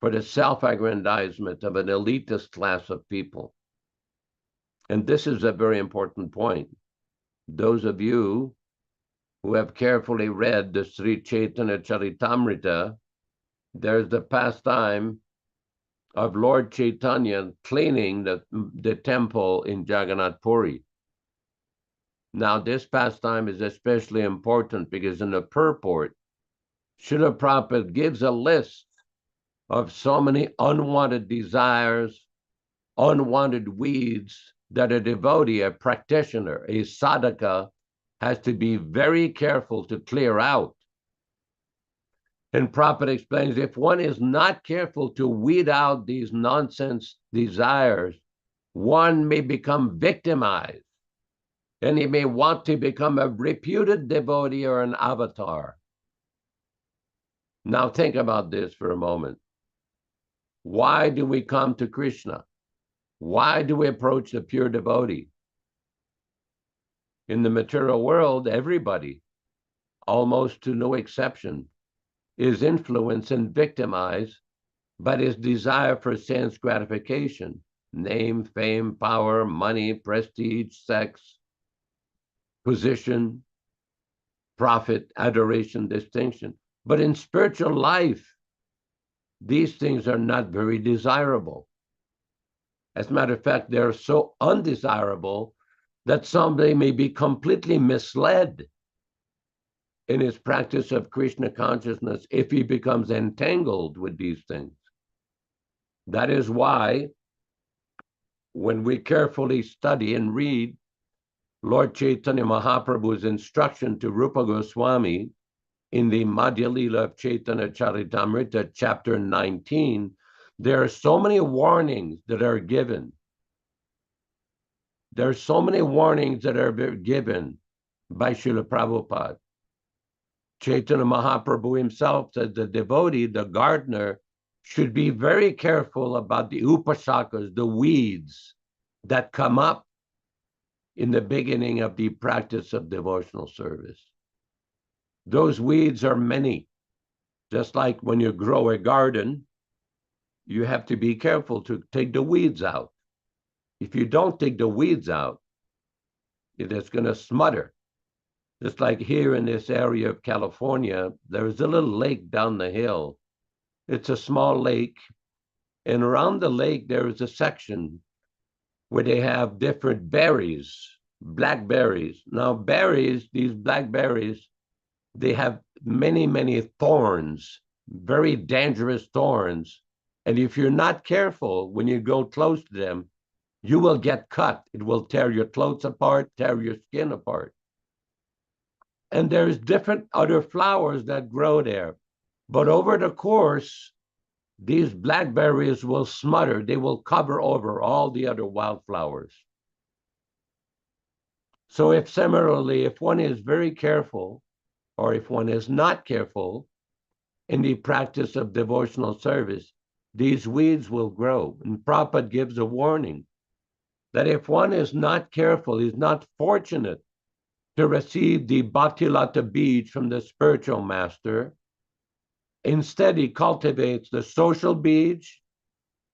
for the self-aggrandizement of an elitist class of people. And this is a very important point. Those of you who have carefully read the Sri Chaitanya Charitamrita, there's the pastime of Lord Chaitanya cleaning the temple in Jagannath Puri. Now, this pastime is especially important because in the purport, Srila Prabhupada gives a list of so many unwanted desires, unwanted weeds that a devotee, a practitioner, a sadhaka has to be very careful to clear out. And Prabhupada explains, if one is not careful to weed out these nonsense desires, one may become victimized, and he may want to become a reputed devotee or an avatar. Now think about this for a moment. Why do we come to Kṛṣṇa? Why do we approach the pure devotee? In the material world, everybody, almost to no exception, is influenced and victimized by his desire for sense gratification, name, fame, power, money, prestige, sex, position, profit, adoration, distinction. But in spiritual life, these things are not very desirable. As a matter of fact, they're so undesirable that somebody may be completely misled in his practice of Krishna consciousness if he becomes entangled with these things. That is why, when we carefully study and read Lord Chaitanya Mahaprabhu's instruction to Rupa Goswami in the Madhya Lila of Chaitanya Charitamrita, chapter 19, there are so many warnings that are given. There are so many warnings that are given by Srila Prabhupada. Chaitanya Mahaprabhu himself said the devotee, the gardener, should be very careful about the upashakas, the weeds that come up in the beginning of the practice of devotional service. Those weeds are many. Just like when you grow a garden, you have to be careful to take the weeds out. If you don't take the weeds out, it is going to smother. Just like here in this area of California, there is a little lake down the hill. It's a small lake, and around the lake there is a section where they have different berries, blackberries. Now berries, these blackberries, they have many, many thorns, very dangerous thorns. And if you're not careful, when you go close to them, you will get cut. It will tear your clothes apart, tear your skin apart. And there's different other flowers that grow there. But over the course, these blackberries will smother. They will cover over all the other wildflowers. So if similarly, if one is very careful, or if one is not careful in the practice of devotional service, these weeds will grow. And Prabhupada gives a warning that if one is not careful, is not fortunate to receive the Bhaktilata Bij from the spiritual master, instead he cultivates the social Bij,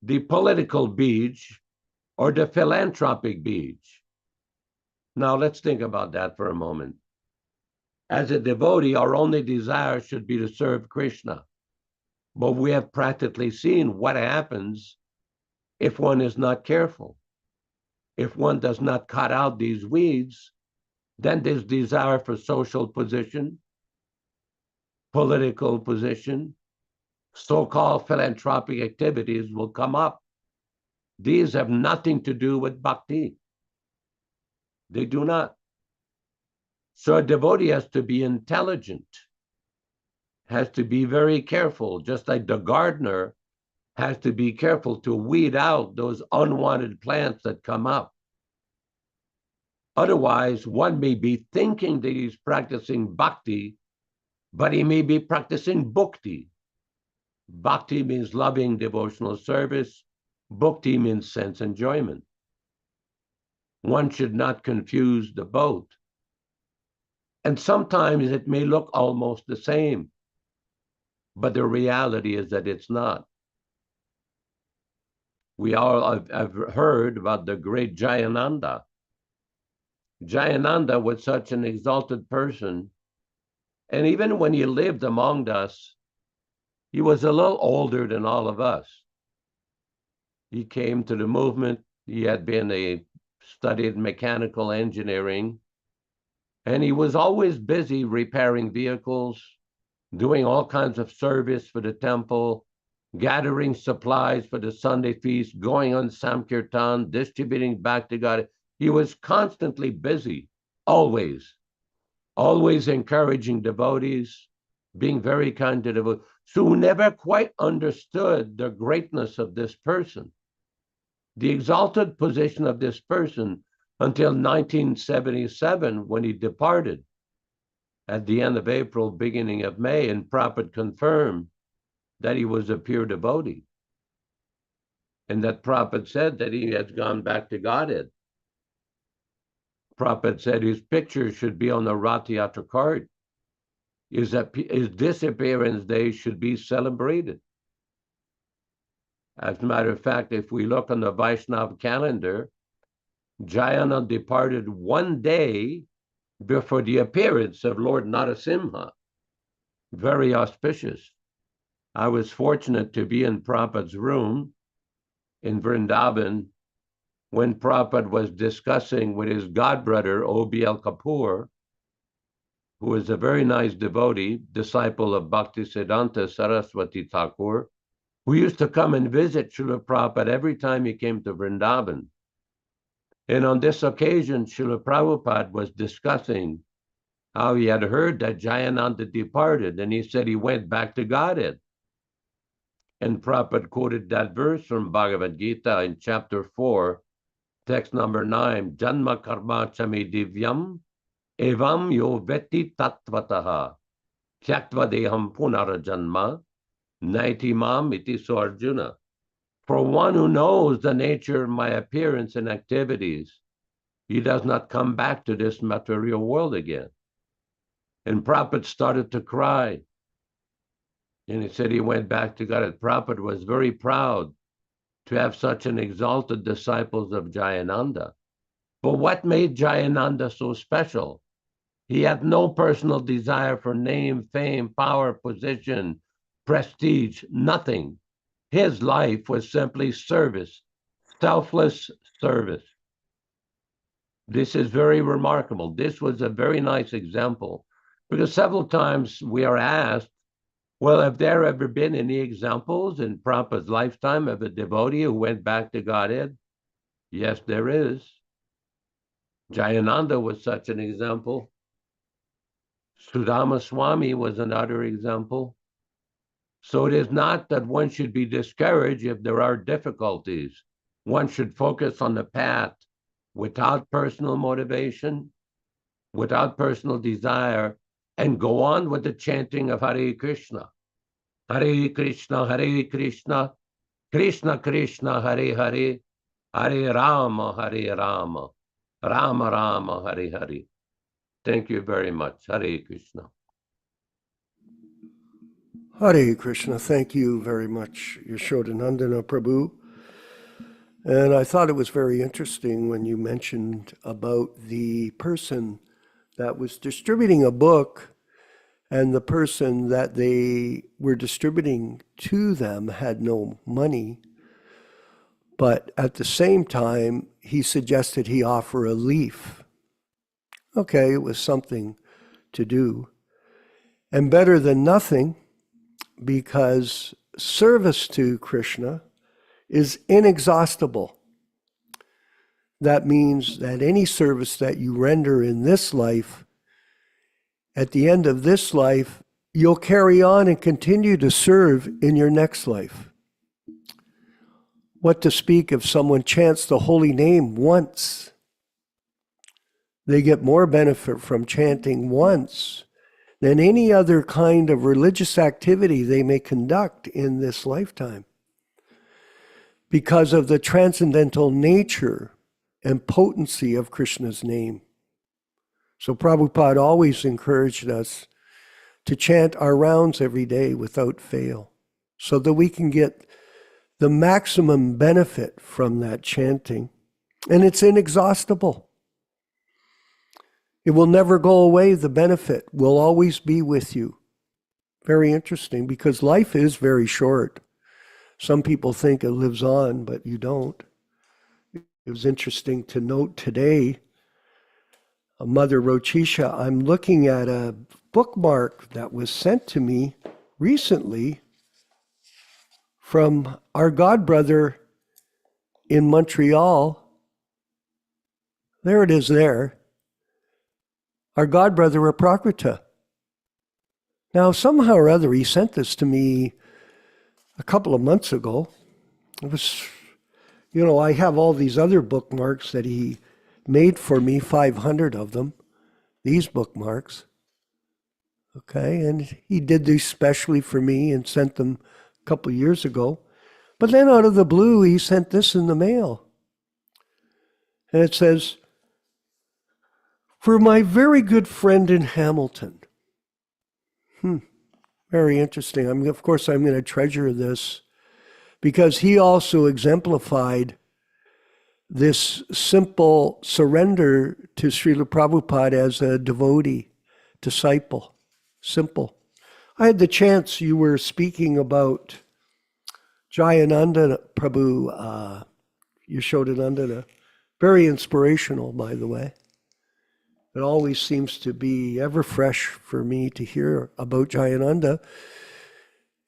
the political Bij, or the philanthropic Bij. Now let's think about that for a moment. As a devotee, our only desire should be to serve Krishna. But we have practically seen what happens if one is not careful. If one does not cut out these weeds, then this desire for social position, political position, so-called philanthropic activities will come up. These have nothing to do with bhakti. They do not. So a devotee has to be intelligent, has to be very careful, just like the gardener has to be careful to weed out those unwanted plants that come up. Otherwise, one may be thinking that he's practicing bhakti, but he may be practicing bhukti. Bhakti means loving devotional service. Bhakti means sense enjoyment. One should not confuse the both. And sometimes it may look almost the same, but the reality is that it's not. We all have heard about the great Jayananda. Jayananda was such an exalted person. And even when he lived among us, he was a little older than all of us. He came to the movement. He had studied mechanical engineering, and he was always busy repairing vehicles, doing all kinds of service for the temple, gathering supplies for the Sunday feast, going on Sankirtan, distributing back to God. He was constantly busy, always encouraging devotees, being very kind to devotees. So we never quite understood the greatness of this person, the exalted position of this person, until 1977, when he departed at the end of April, beginning of May, and Prabhupada confirmed that he was a pure devotee, and that Prabhupada said that he has gone back to Godhead. Prabhupada said his picture should be on the Rath Yatra card. His disappearance day should be celebrated. As a matter of fact, if we look on the Vaishnava calendar, Jayana departed one day before the appearance of Lord Narasimha. Very auspicious. I was fortunate to be in Prabhupada's room in Vrindavan when Prabhupada was discussing with his godbrother, O.B.L. Kapoor, who is a very nice devotee, disciple of Bhaktisiddhanta Saraswati Thakur, who used to come and visit Srila Prabhupada every time he came to Vrindavan. And on this occasion, Srila Prabhupada was discussing how he had heard that Jayananda departed, and he said he went back to Godhead. And Prabhupada quoted that verse from Bhagavad Gita in chapter 4, text number 9, Janma karma chami divyam evam yo veti tattvataha tyaktva deham punarajanma naiti mam iti so Arjuna. For one who knows the nature of my appearance and activities, he does not come back to this material world again. And Prabhupada started to cry. And he said he went back to God. Prabhupada was very proud to have such an exalted disciples of Jayananda. But what made Jayananda so special? He had no personal desire for name, fame, power, position, prestige, nothing. His life was simply service, selfless service. This is very remarkable. This was a very nice example, because several times we are asked, well, have there ever been any examples in Prabhupada's lifetime of a devotee who went back to Godhead? Yes, there is. Jayananda was such an example. Sudama Swami was another example. So it is not that one should be discouraged if there are difficulties. One should focus on the path without personal motivation, without personal desire, and go on with the chanting of Hare Kṛṣṇa. Hare Kṛṣṇa, Hare Kṛṣṇa, Krishna Krishna, Hare Hare, Hare Rama, Hare Rama, Rama Rama, Hare Hare. Thank you very much. Hare Kṛṣṇa. Hare Krishna. Thank you very much, Yashodanandana Prabhu. And I thought it was very interesting when you mentioned about the person that was distributing a book, and the person that they were distributing to them had no money. But at the same time, he suggested he offer a leaf. Okay, it was something to do. And better than nothing, because service to Krishna is inexhaustible. That means that any service that you render in this life, at the end of this life, you'll carry on and continue to serve in your next life. What to speak if someone chants the holy name once? They get more benefit from chanting once than any other kind of religious activity they may conduct in this lifetime. because of the transcendental nature and potency of Krishna's name. So Prabhupada always encouraged us to chant our rounds every day without fail, so that we can get the maximum benefit from that chanting. And it's inexhaustible. It will never go away. The benefit will always be with you. Very interesting, because life is very short. Some people think it lives on, but you don't. It was interesting to note today, Mother Rochisha, I'm looking at a bookmark that was sent to me recently from our godbrother in Montreal. There it is there. Our godbrother Aprakrita. Now, somehow or other, he sent this to me a couple of months ago. It was, I have all these other bookmarks that he made for me, 500 of them, these bookmarks. Okay, and he did these specially for me and sent them a couple of years ago. But then out of the blue, he sent this in the mail. And it says, "For my very good friend in Hamilton." Very interesting. Of course, I'm going to treasure this, because he also exemplified this simple surrender to Srila Prabhupada as a devotee, disciple. Simple. I had the chance, you were speaking about Jayananda Prabhu, Yashodananda, very inspirational, by the way. It always seems to be ever fresh for me to hear about Jayananda.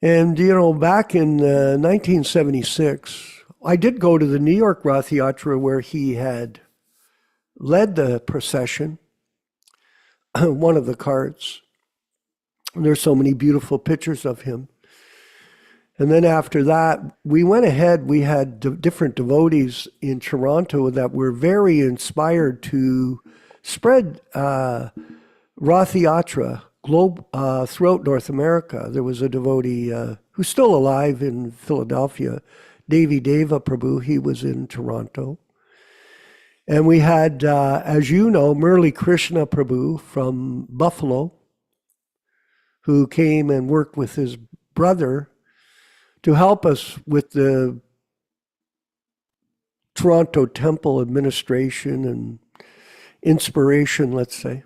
And, back in 1976, I did go to the New York Rath Yatra where he had led the procession, one of the carts. And there's so many beautiful pictures of him. And then after that, we went ahead, we had different devotees in Toronto that were very inspired to spread Rath Yatra throughout North America. There was a devotee who's still alive in Philadelphia, Devi Deva Prabhu. He was in Toronto. And we had, as you know, Murli Kṛṣṇa Prabhu from Buffalo, who came and worked with his brother to help us with the Toronto Temple administration and inspiration, let's say.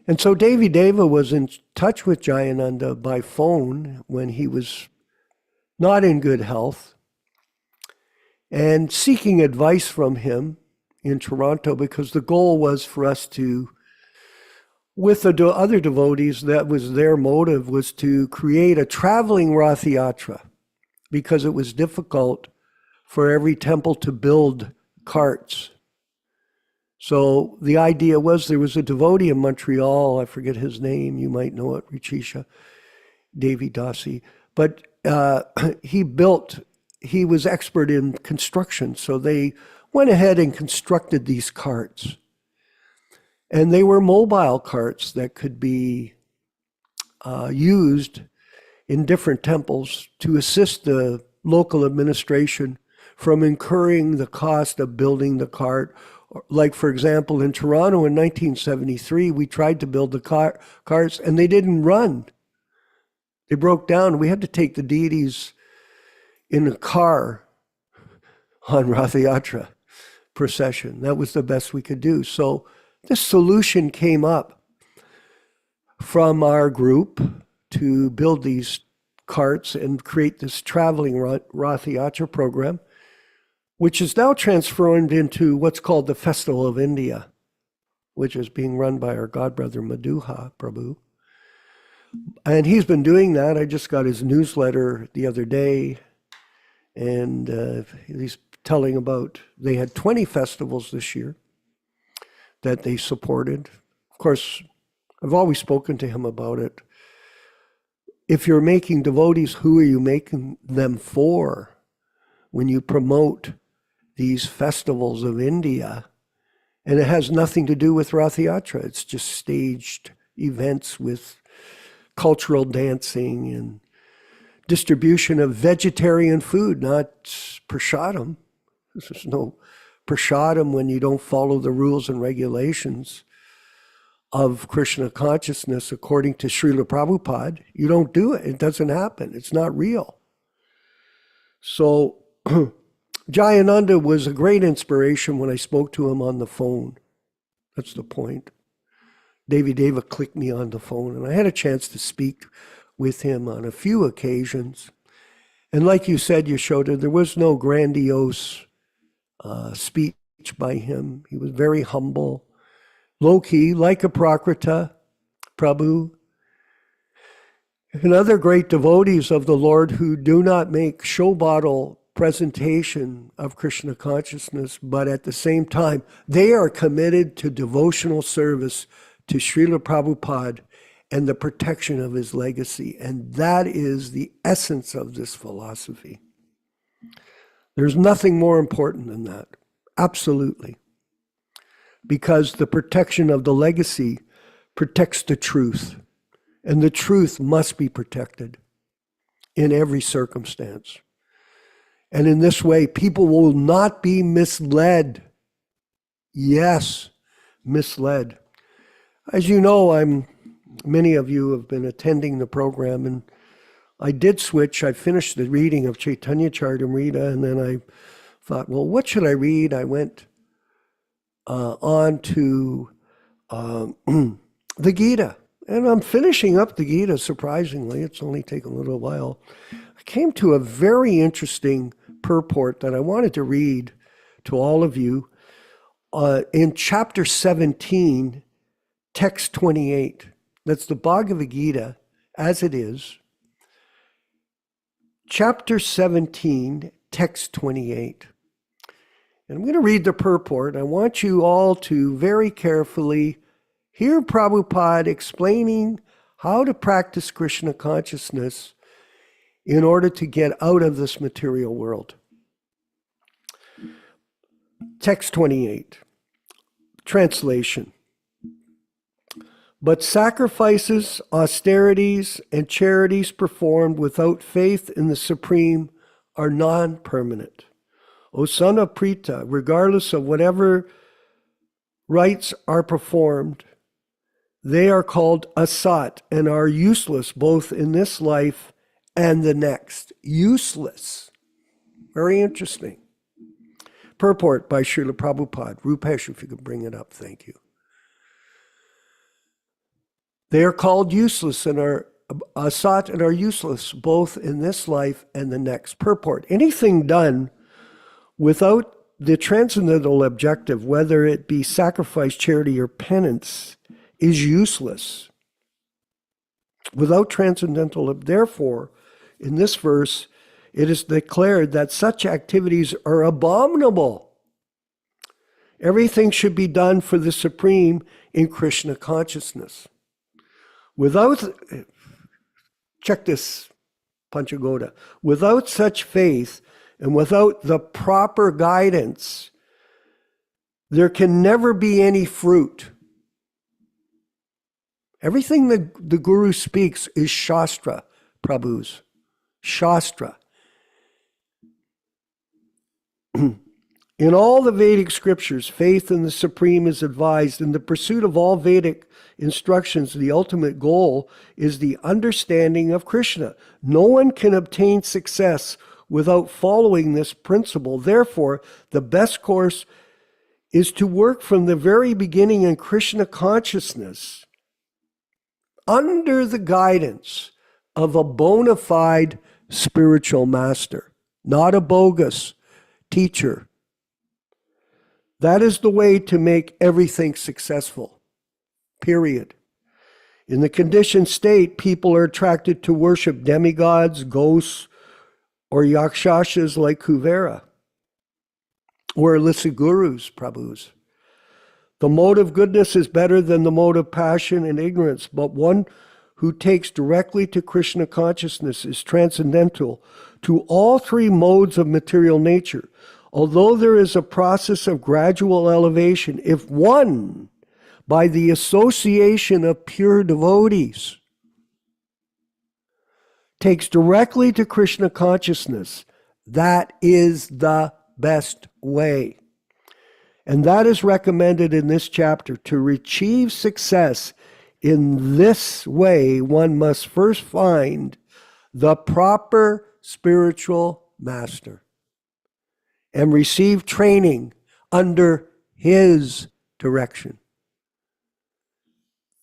And so Devi Deva was in touch with Jayananda by phone when he was not in good health, and seeking advice from him in Toronto, because the goal was for us to, with the other devotees, that was their motive, was to create a traveling Rath Yatra, because it was difficult for every temple to build carts. So the idea was, there was a devotee in Montreal, I forget his name, you might know it, Richisha Devi Dasi, but he was expert in construction, so they went ahead and constructed these carts. And they were mobile carts that could be used in different temples to assist the local administration from incurring the cost of building the cart. Like, for example, in Toronto in 1973, we tried to build the carts and they didn't run. They broke down. We had to take the deities in a car on Rath Yatra procession. That was the best we could do. So this solution came up from our group to build these carts and create this traveling Rath Yatra program, which is now transformed into what's called the Festival of India, which is being run by our godbrother Madhuha Prabhu. And he's been doing that. I just got his newsletter the other day, and he's telling about, they had 20 festivals this year that they supported. Of course, I've always spoken to him about it. If you're making devotees, who are you making them for? When you promote these festivals of India, and it has nothing to do with Rath Yatra, it's just staged events with cultural dancing and distribution of vegetarian food, not prasadam. There's no prasadam when you don't follow the rules and regulations of Krishna consciousness according to Srila Prabhupada. You don't do it. It doesn't happen. It's not real. So Jayananda was a great inspiration when I spoke to him on the phone. That's the point. Devi Deva clicked me on the phone, and I had a chance to speak with him on a few occasions. And like you said, Yashoda, there was no grandiose speech by him. He was very humble, low-key, like a Prakrita, Prabhu, and other great devotees of the Lord who do not make show bottle presentation of Krishna consciousness, but at the same time, they are committed to devotional service to Srila Prabhupada and the protection of his legacy. And that is the essence of this philosophy. There's nothing more important than that. Absolutely. Because the protection of the legacy protects the truth. And the truth must be protected in every circumstance. And in this way, people will not be misled. Yes, misled. As you know, many of you have been attending the program, and I did switch. I finished the reading of Chaitanya Charitamrita, and then I thought, well, what should I read? I went on to the Gita, and I'm finishing up the Gita, surprisingly. It's only taken a little while. I came to a very interesting purport that I wanted to read to all of you in chapter 17, text 28. That's the Bhagavad Gita as it is. Chapter 17, text 28. And I'm going to read the purport. I want you all to very carefully hear Prabhupada explaining how to practice Krishna consciousness in order to get out of this material world. Text 28. Translation. But sacrifices, austerities, and charities performed without faith in the Supreme are non-permanent. O son of Prita, regardless of whatever rites are performed, they are called asat and are useless both in this life and the next. Useless. Very interesting. Purport by Srila Prabhupada. Rupesh, if you could bring it up, thank you. They are called useless and are asat and are useless both in this life and the next. Purport. Anything done without the transcendental objective, whether it be sacrifice, charity, or penance, is useless. Without transcendental, therefore, in this verse, it is declared that such activities are abominable. Everything should be done for the Supreme in Krishna consciousness. Without, check this, Panchagoda, without such faith and without the proper guidance, there can never be any fruit. Everything that the Guru speaks is Shastra, Prabhus. Shastra. In all the Vedic scriptures, faith in the Supreme is advised. In the pursuit of all Vedic instructions, the ultimate goal is the understanding of Krishna. No one can obtain success without following this principle. Therefore, the best course is to work from the very beginning in Krishna consciousness under the guidance of a bona fide spiritual master, not a bogus teacher. That is the way to make everything successful, period. In the conditioned state, people are attracted to worship demigods, ghosts, or yakshashas like Kuvera, or illicit gurus, Prabhus. The mode of goodness is better than the mode of passion and ignorance, but one who takes directly to Krishna consciousness is transcendental to all three modes of material nature. Although there is a process of gradual elevation, if one, by the association of pure devotees, takes directly to Krishna consciousness. That is the best way. And that is recommended in this chapter. To achieve success in this way, one must first find the proper spiritual master and receive training under his direction.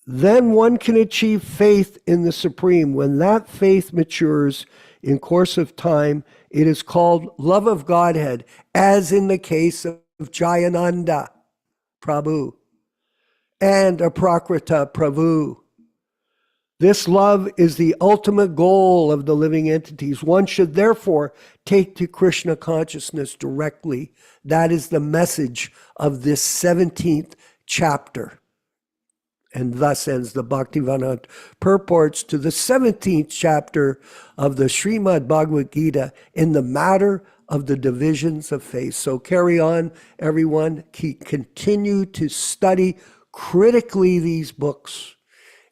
Then one can achieve faith in the Supreme. When that faith matures in course of time, it is called love of Godhead, as in the case of Jayananda Prabhu and Aprakrita Prabhu. This love is the ultimate goal of the living entities. One should therefore take to Krishna consciousness directly. That is the message of this 17th chapter. And thus ends the Bhaktivinoda purports to the 17th chapter of the Srimad Bhagavad Gita in the matter of the divisions of faith. So carry on, everyone. Continue to study critically these books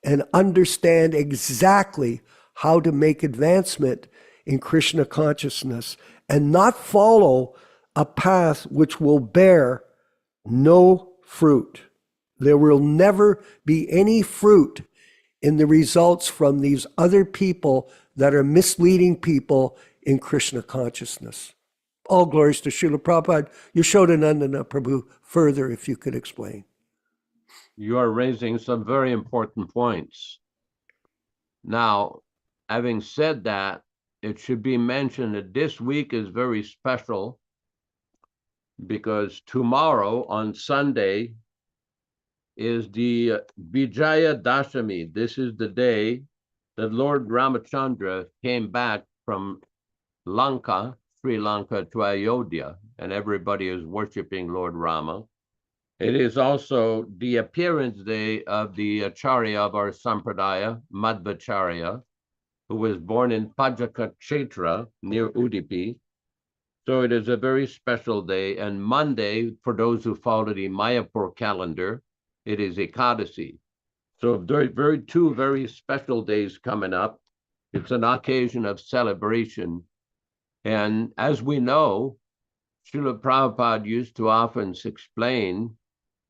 and understand exactly how to make advancement in Krishna consciousness and not follow a path which will bear no fruit. There will never be any fruit in the results from these other people that are misleading people in Krishna consciousness. All glories to Srila Prabhupada. Yashodanandana Prabhu, further if you could explain. You are raising some very important points. Now, having said that, it should be mentioned that this week is very special because tomorrow on Sunday is the Vijaya Dashami. This is the day that Lord Ramachandra came back from Lanka, Sri Lanka, to Ayodhya, and everybody is worshiping Lord Rama. It is also the appearance day of the Acharya of our Sampradaya, Madhvacharya, who was born in Pajaka Kshetra near Udupi. So it is a very special day. And Monday, for those who follow the Mayapur calendar, it is Ekadasi. So two very special days coming up. It's an occasion of celebration. And as we know, Srila Prabhupada used to often explain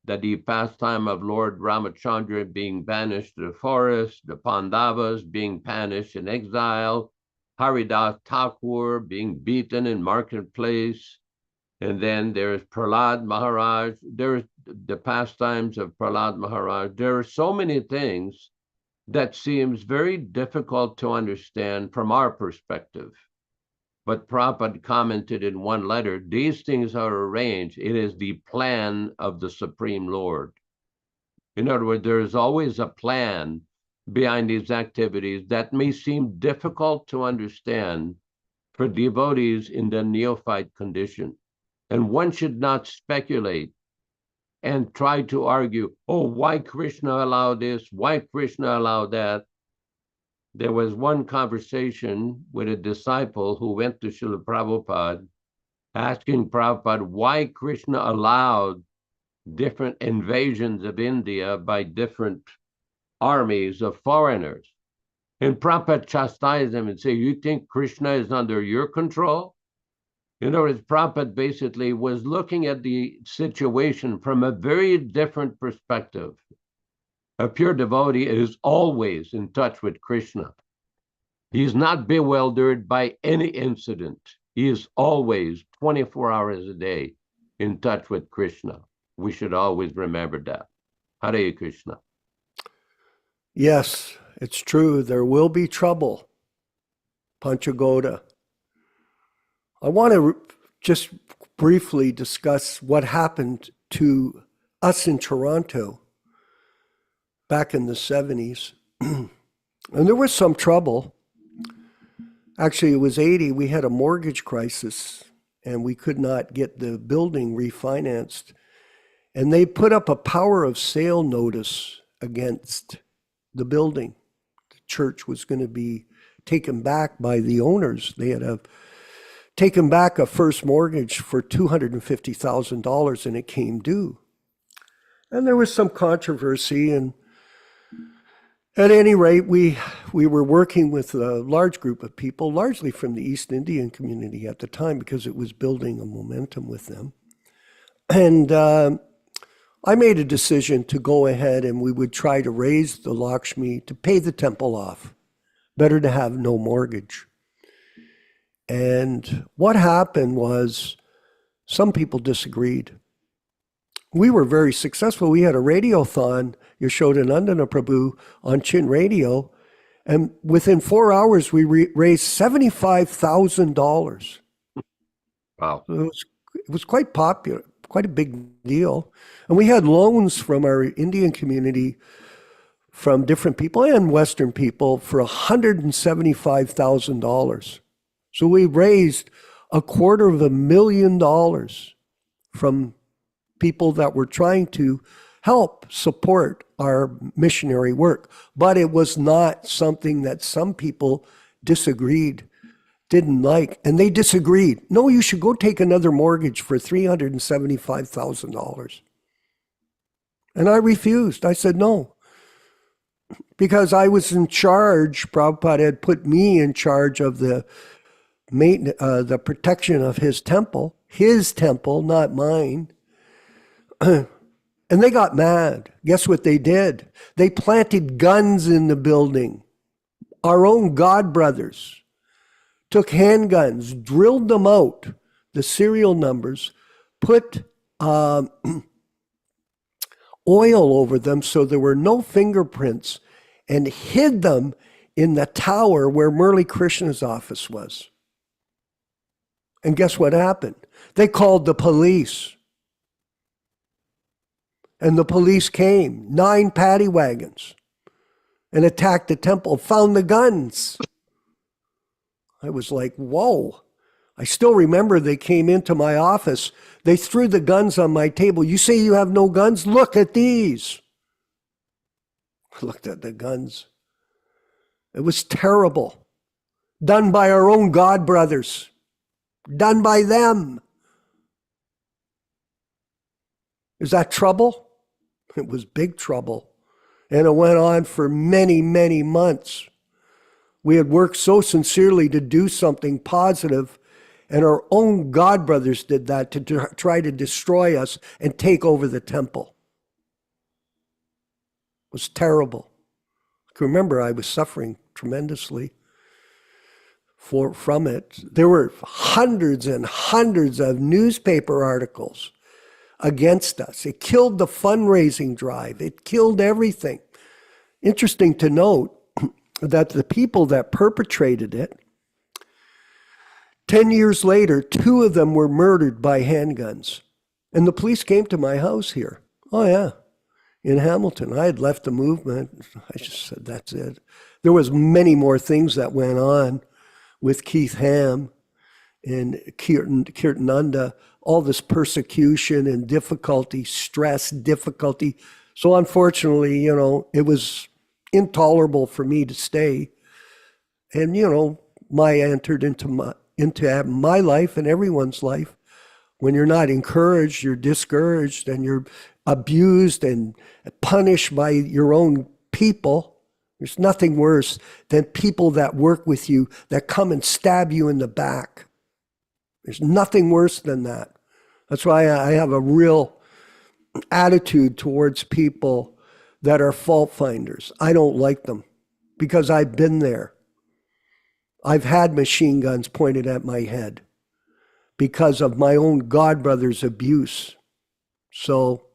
that the pastime of Lord Ramachandra being banished to the forest, the Pandavas being banished in exile, Haridas Thakur being beaten in marketplace, and then there's Prahlad Maharaj. There's the pastimes of Prahlad Maharaj. There are so many things that seems very difficult to understand from our perspective. But Prabhupada commented in one letter, these things are arranged. It is the plan of the Supreme Lord. In other words, there is always a plan behind these activities that may seem difficult to understand for devotees in the neophyte condition. And one should not speculate and try to argue, oh, why Krishna allowed this? Why Krishna allowed that? There was one conversation with a disciple who went to Srila Prabhupada, asking Prabhupada why Krishna allowed different invasions of India by different armies of foreigners. And Prabhupada chastised him and said, you think Krishna is under your control? In other words, Prabhupada basically was looking at the situation from a very different perspective. A pure devotee is always in touch with Krishna. He is not bewildered by any incident. He is always 24 hours a day in touch with Krishna. We should always remember that. Hare Krishna. Yes, it's true. There will be trouble. Panchagoda. I want to just briefly discuss what happened to us in Toronto back in the 70s. And there was some trouble. Actually, it was 80. We had a mortgage crisis and we could not get the building refinanced. And they put up a power of sale notice against the building. The church was going to be taken back by the owners. They had taken back a first mortgage for $250,000 and it came due. And there was some controversy, and At any rate, we were working with a large group of people, largely from the East Indian community at the time, because it was building a momentum with them. And I made a decision to go ahead and we would try to raise the Lakshmi to pay the temple off. Better to have no mortgage. And what happened was some people disagreed. We were very successful. We had a radiothon, Yashodanandana Prabhu, on Chin Radio, and within 4 hours, we raised $75,000. Wow. So it was quite popular, quite a big deal. And we had loans from our Indian community, from different people and Western people, for $175,000. So we raised $250,000 from people that were trying to help support our missionary work. But it was not something that some people disagreed, didn't like, and they disagreed. No, you should go take another mortgage for $375,000. And I refused. I said no. Because I was in charge, Prabhupada had put me in charge of the protection of his temple, not mine. And they got mad. Guess what they did? They planted guns in the building. Our own God brothers took handguns, drilled them out, the serial numbers, put oil over them so there were no fingerprints, and hid them in the tower where Murli Krishna's office was. And guess what happened? They called the police. And the police came, 9 paddy wagons, and attacked the temple, found the guns. I was like, whoa. I still remember they came into my office. They threw the guns on my table. You say you have no guns? Look at these. I looked at the guns. It was terrible. Done by our own God brothers. Done by them. Is that trouble? It was big trouble. And it went on for many, many months. We had worked so sincerely to do something positive, and our own God brothers did that to try to destroy us and take over the temple. It was terrible. I can remember I was suffering tremendously from it. There were hundreds and hundreds of newspaper articles against us. It killed the fundraising drive. It killed everything. Interesting to note that the people that perpetrated it, 10 years later, 2 of them were murdered by handguns. And the police came to my house here. Oh, yeah, in Hamilton. I had left the movement. I just said, that's it. There was many more things that went on with Keith Ham and Kirtananda, all this persecution and difficulty, stress, difficulty. So unfortunately, it was intolerable for me to stay. And, I entered into my life and everyone's life. When you're not encouraged, you're discouraged, and you're abused and punished by your own people. There's nothing worse than people that work with you that come and stab you in the back. There's nothing worse than that. That's why I have a real attitude towards people that are fault finders. I don't like them because I've been there. I've had machine guns pointed at my head because of my own God brother's abuse. So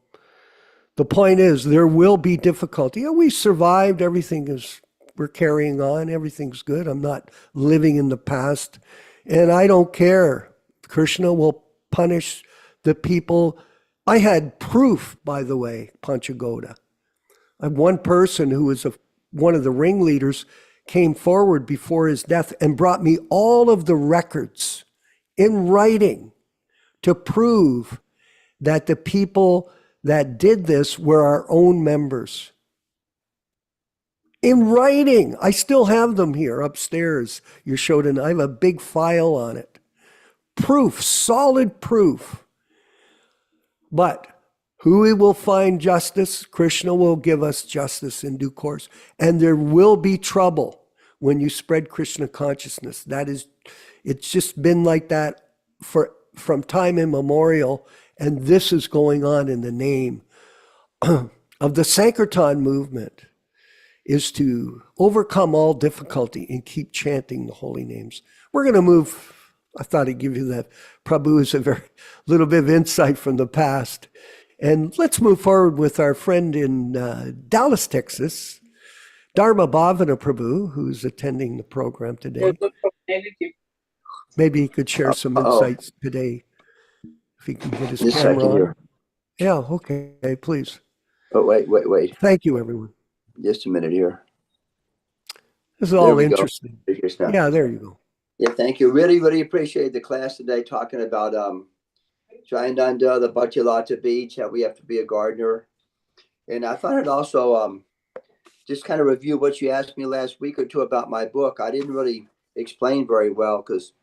the point is, there will be difficulty. We survived. We're carrying on. Everything's good. I'm not living in the past. And I don't care. Kṛṣṇa will punish the people. I had proof, by the way, Panchagoda. I had one person who was one of the ringleaders came forward before his death and brought me all of the records in writing to prove that the people that did this were our own members. In writing. I still have them here upstairs. I have a big file on it. Proof, solid proof. But Who will find justice? Krishna will give us justice in due course. And there will be trouble when you spread Krishna consciousness. It's just been like that from time immemorial. And this is going on in the name of the Sankirtan movement, is to overcome all difficulty and keep chanting the holy names. We're going to move. I thought I'd give you that. Prabhu is a very little bit of insight from the past. And let's move forward with our friend in Dallas, Texas, Dharma Bhavana Prabhu, who's attending the program today. Maybe he could share some insights today, if he can get his camera on. Here. Yeah, okay, please. Oh, wait. Thank you, everyone. Just a minute here. This is all interesting. Yeah, there you go. Yeah, thank you. Really, really appreciate the class today, talking about Jayananda, the Bachelata Beach, how we have to be a gardener. And I thought I'd also just kind of review what you asked me last week or two about my book. I didn't really explain very well because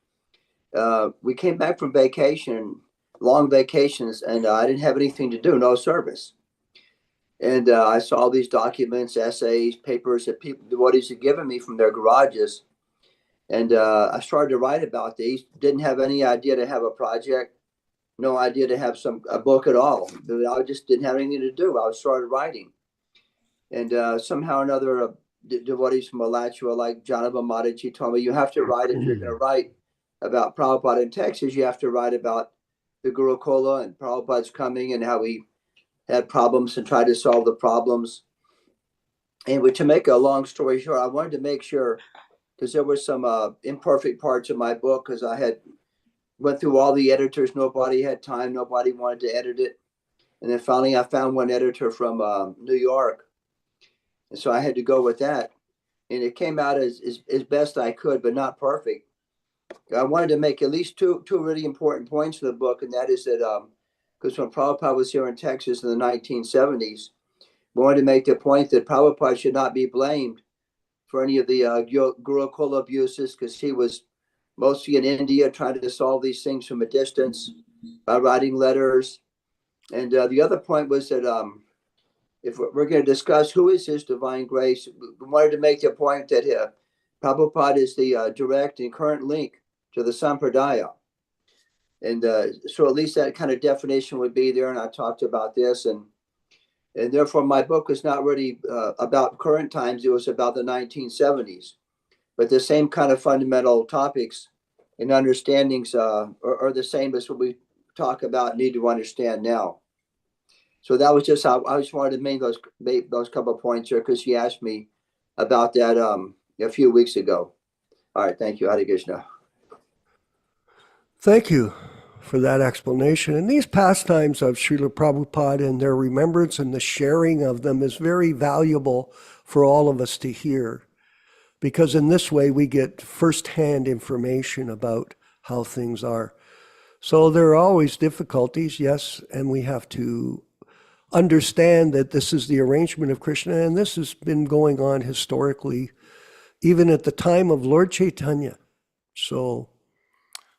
we came back from vacation, long vacations, and I didn't have anything to do, no service. And I saw these documents, essays, papers that devotees had given me from their garages. And I started to write about these. Didn't have any idea to have a project, no idea to have a book at all. I just didn't have anything to do. I started writing. And somehow or another, devotees from Alachua, like Janava Mataji, told me, you have to write, if you're going to write about Prabhupada in Texas, you have to write about the Gurukuла and Prabhupada's coming and how we had problems and tried to solve the problems. And to make a long story short, I wanted to make sure, because there were some imperfect parts of my book, because I went through all the editors. Nobody had time. Nobody wanted to edit it. And then finally I found one editor from New York. And so I had to go with that. And it came out as best I could, but not perfect. I wanted to make at least two really important points in the book. And that is that, because when Prabhupada was here in Texas in the 1970s, we wanted to make the point that Prabhupada should not be blamed for any of the Gurukula abuses, because he was mostly in India trying to solve these things from a distance by writing letters. And the other point was that if we're going to discuss who is His Divine Grace, we wanted to make the point that Prabhupada is the direct and current link to the Sampradaya. And so at least that kind of definition would be there. And I talked about this. And therefore, my book was not really about current times. It was about the 1970s. But the same kind of fundamental topics and understandings are the same as what we talk about and need to understand now. So that was just how I just wanted to make those couple of points here, because she asked me about that a few weeks ago. All right. Thank you. Hare Krishna. Thank you for that explanation. And these pastimes of Srila Prabhupada and their remembrance and the sharing of them is very valuable for all of us to hear, because in this way we get firsthand information about how things are. So there are always difficulties, yes, and we have to understand that this is the arrangement of Krishna, and this has been going on historically, even at the time of Lord Chaitanya. So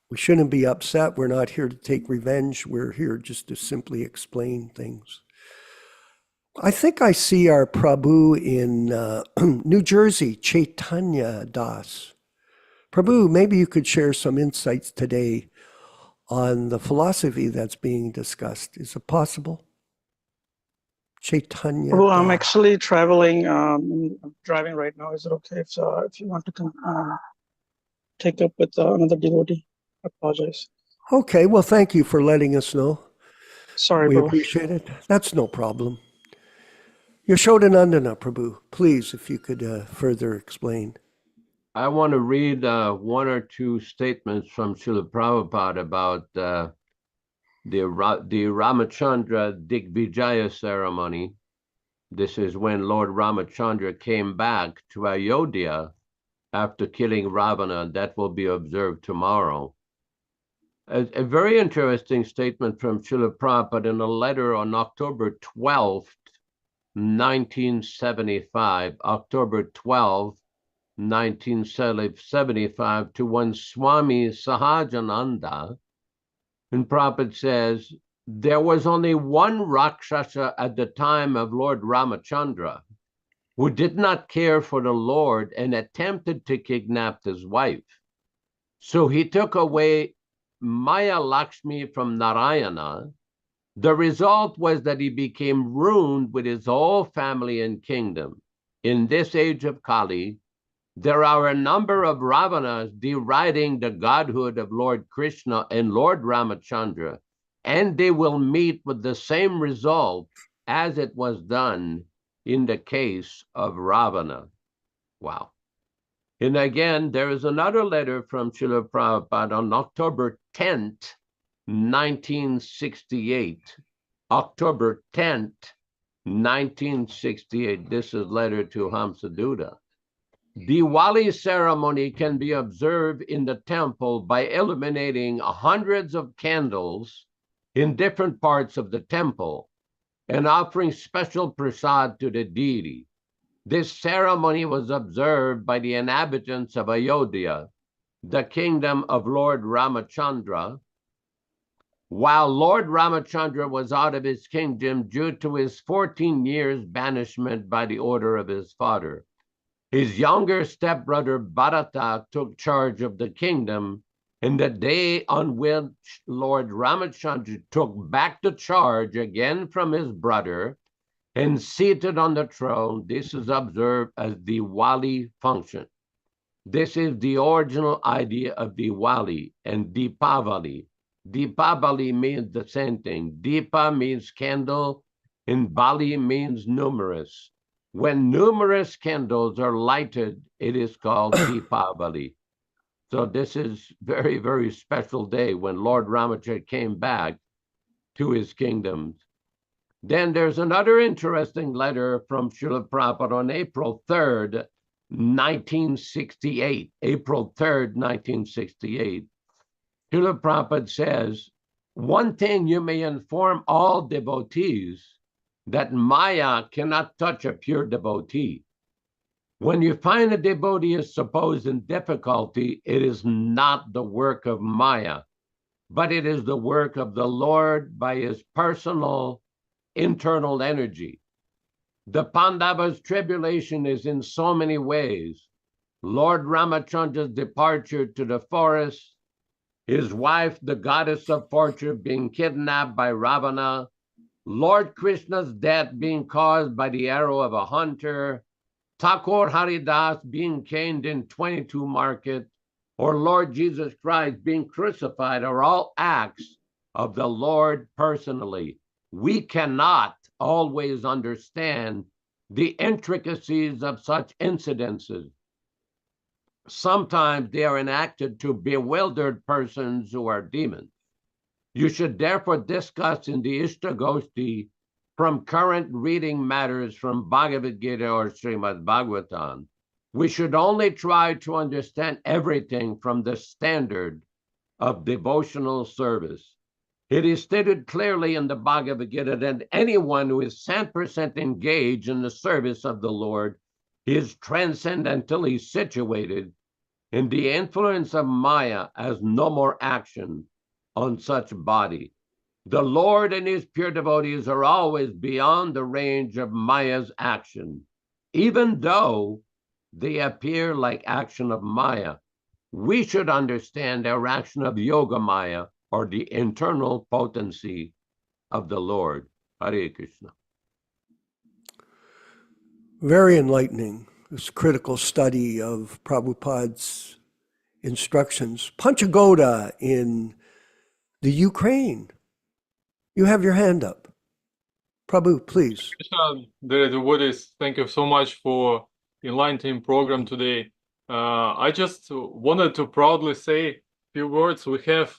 we shouldn't be upset. We're not here to take revenge. We're here just to simply explain things. I think I see our Prabhu in New Jersey, Chaitanya Das. Prabhu, maybe you could share some insights today on the philosophy that's being discussed. Is it possible? Chaitanya Well, I'm Das. actually traveling. I'm driving right now. Is it okay if you want to take up with another devotee? I apologize. Okay, well, thank you for letting us know. Sorry, We bro. appreciate it. That's no problem. Yashodanandana, Prabhu, please, if you could further explain. I want to read one or two statements from Srila Prabhupada about the Ramachandra Digvijaya ceremony. This is when Lord Ramachandra came back to Ayodhya after killing Ravana. That will be observed tomorrow. A very interesting statement from Srila Prabhupada in a letter on October 12th, 1975, October 12th, 1975, to one Swami Sahajananda. And Prabhupada says, there was only one Rakshasa at the time of Lord Ramachandra who did not care for the Lord and attempted to kidnap his wife. So he took away Maya Lakshmi from Narayana. The result was that he became ruined with his whole family and kingdom. In this age of Kali, there are a number of Ravanas deriding the godhood of Lord Kṛṣṇa and Lord Ramachandra, and they will meet with the same result as it was done in the case of Ravana. Wow. And again, there is another letter from Srila Prabhupada on October 10th, 1968. October 10th, 1968. This is letter to Hamsaduta. Diwali ceremony can be observed in the temple by illuminating hundreds of candles in different parts of the temple and offering special prasad to the deity. This ceremony was observed by the inhabitants of Ayodhya, the kingdom of Lord Ramachandra, while Lord Ramachandra was out of his kingdom due to his 14 years banishment by the order of his father. His younger stepbrother Bharata took charge of the kingdom, and the day on which Lord Ramachandra took back the charge again from his brother and seated on the throne, this is observed as the Diwali function. This is the original idea of Diwali and Deepavali. Deepavali means the same thing. Deepa means candle, and Bali means numerous. When numerous candles are lighted, it is called Deepavali. So this is very, very special day when Lord Ramachandra came back to his kingdoms. Then there's another interesting letter from Srila Prabhupada on April 3rd, 1968. April 3rd, 1968. Srila Prabhupada says, one thing you may inform all devotees, that Maya cannot touch a pure devotee. When you find a devotee is supposed in difficulty, it is not the work of Maya, but it is the work of the Lord by his personal internal energy. The Pandavas' tribulation is in so many ways. Lord Ramachandra's departure to the forest, his wife, the goddess of fortune, being kidnapped by Ravana, Lord Krishna's death being caused by the arrow of a hunter, Thakur Haridas being caned in 22 market, or Lord Jesus Christ being crucified are all acts of the Lord personally. We cannot always understand the intricacies of such incidences. Sometimes they are enacted to bewildered persons who are demons. You should therefore discuss in the Ishtagoshti from current reading matters from Bhagavad Gita or Srimad Bhagavatam. We should only try to understand everything from the standard of devotional service. It is stated clearly in the Bhagavad Gita that anyone who is 100% engaged in the service of the Lord is transcendentally situated, and the influence of Maya has no more action on such body. The Lord and his pure devotees are always beyond the range of Maya's action, even though they appear like action of Maya. We should understand their action of Yoga Maya, or the internal potency of the Lord. Hare Krishna. Very enlightening, this critical study of Prabhupada's instructions. Panchagoda in the Ukraine. You have your hand up. Prabhu, please. Dear devotees, thank you so much for enlightening program today. I just wanted to proudly say a few words. We have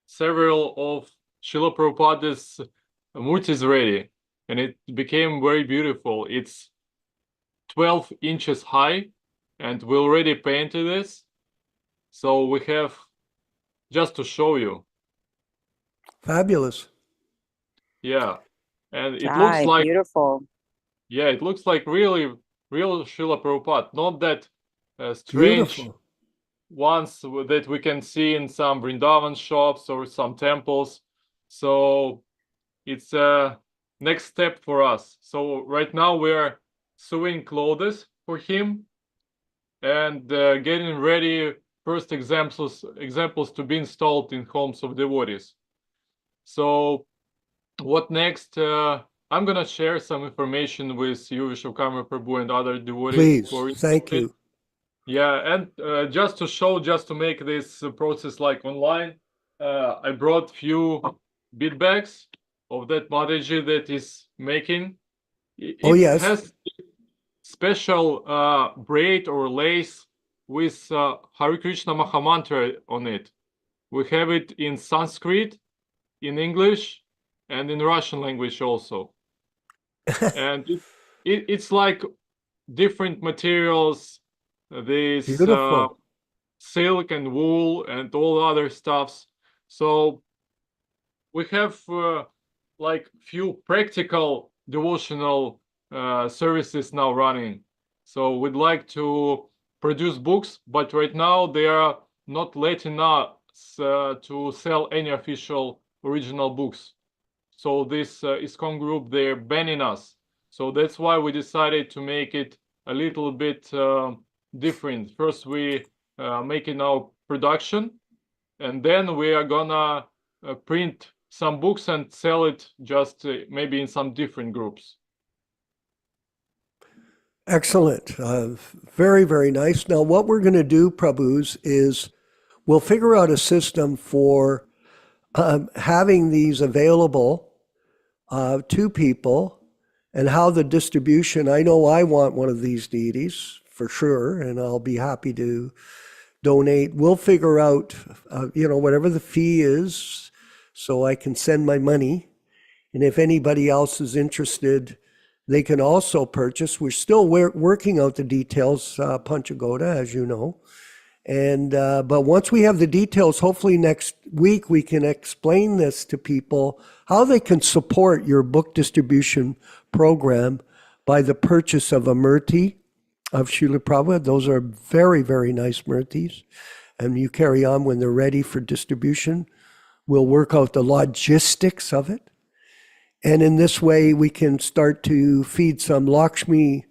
several of Srila Prabhupada's murtis ready, and it became very beautiful. It's 12 inches high, and we already painted this. So we have just to show you. Fabulous. Yeah, and it looks like beautiful. Yeah, it looks like real Srila Prabhupada, not that strange Beautiful. ones that we can see in some Vrindavan shops or some temples. So it's a next step for us. So right now we are sewing clothes for him and getting ready first examples to be installed in homes of devotees. So what next? I'm gonna share some information with you, Vishwakarma Prabhu, and other devotees who are Please, thank interested. you. Yeah, and just to make this process like online, I brought few bead bags of that Mataji that is making. Oh, It yes. has special braid or lace with Hare Krishna Mahamantra on it. We have it in Sanskrit, in English, and in Russian language also. And it's like different materials, this Beautiful. silk and wool and all other stuffs. So we have like few practical devotional services now running. So we'd like to produce books, but right now they are not letting us to sell any official original books. So this ISKCON group, they're banning us. So that's why we decided to make it a little bit different. First, we making our production, and then we are gonna print some books and sell it just maybe in some different groups. Excellent. Very, very nice. Now, what we're going to do, Prabhus, is we'll figure out a system for having these available to people and how the distribution. I know I want one of these deities for sure, and I'll be happy to donate. We'll figure out, whatever the fee is so I can send my money. And if anybody else is interested, they can also purchase. We're still working out the details, Panchagoda, as you know. And but once we have the details, hopefully next week we can explain this to people, how they can support your book distribution program by the purchase of a murti of Srila Prabhupada. Those are very, very nice murtis. And you carry on when they're ready for distribution. We'll work out the logistics of it. And in this way, we can start to feed some Lakshmi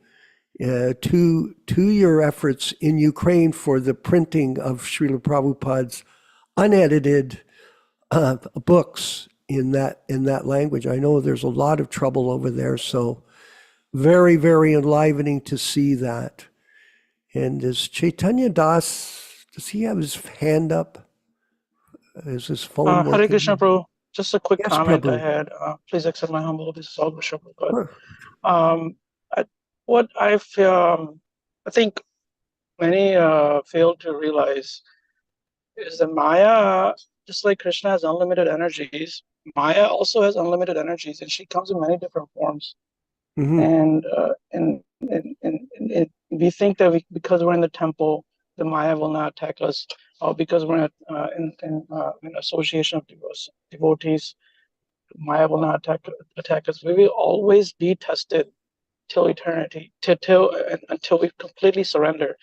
to your efforts in Ukraine for the printing of Srila Prabhupada's unedited books in that language. I know there's a lot of trouble over there, so very, very enlivening to see that. And is Chaitanya Das, does he have his hand up? Is his phone Hare working? Krishna, Prabhu. Just a quick Yes, comment I Prabhu. had. Please accept my humble obeisance, all Bishop. Sure. What I think many fail to realize is that Maya, just like Krishna has unlimited energies, Maya also has unlimited energies, and she comes in many different forms. Mhm. And we think that because we're in the temple, the Maya will not attack us, or because we're in association of devotees, Maya will not attack us. We will always be tested till eternity, until we completely surrender.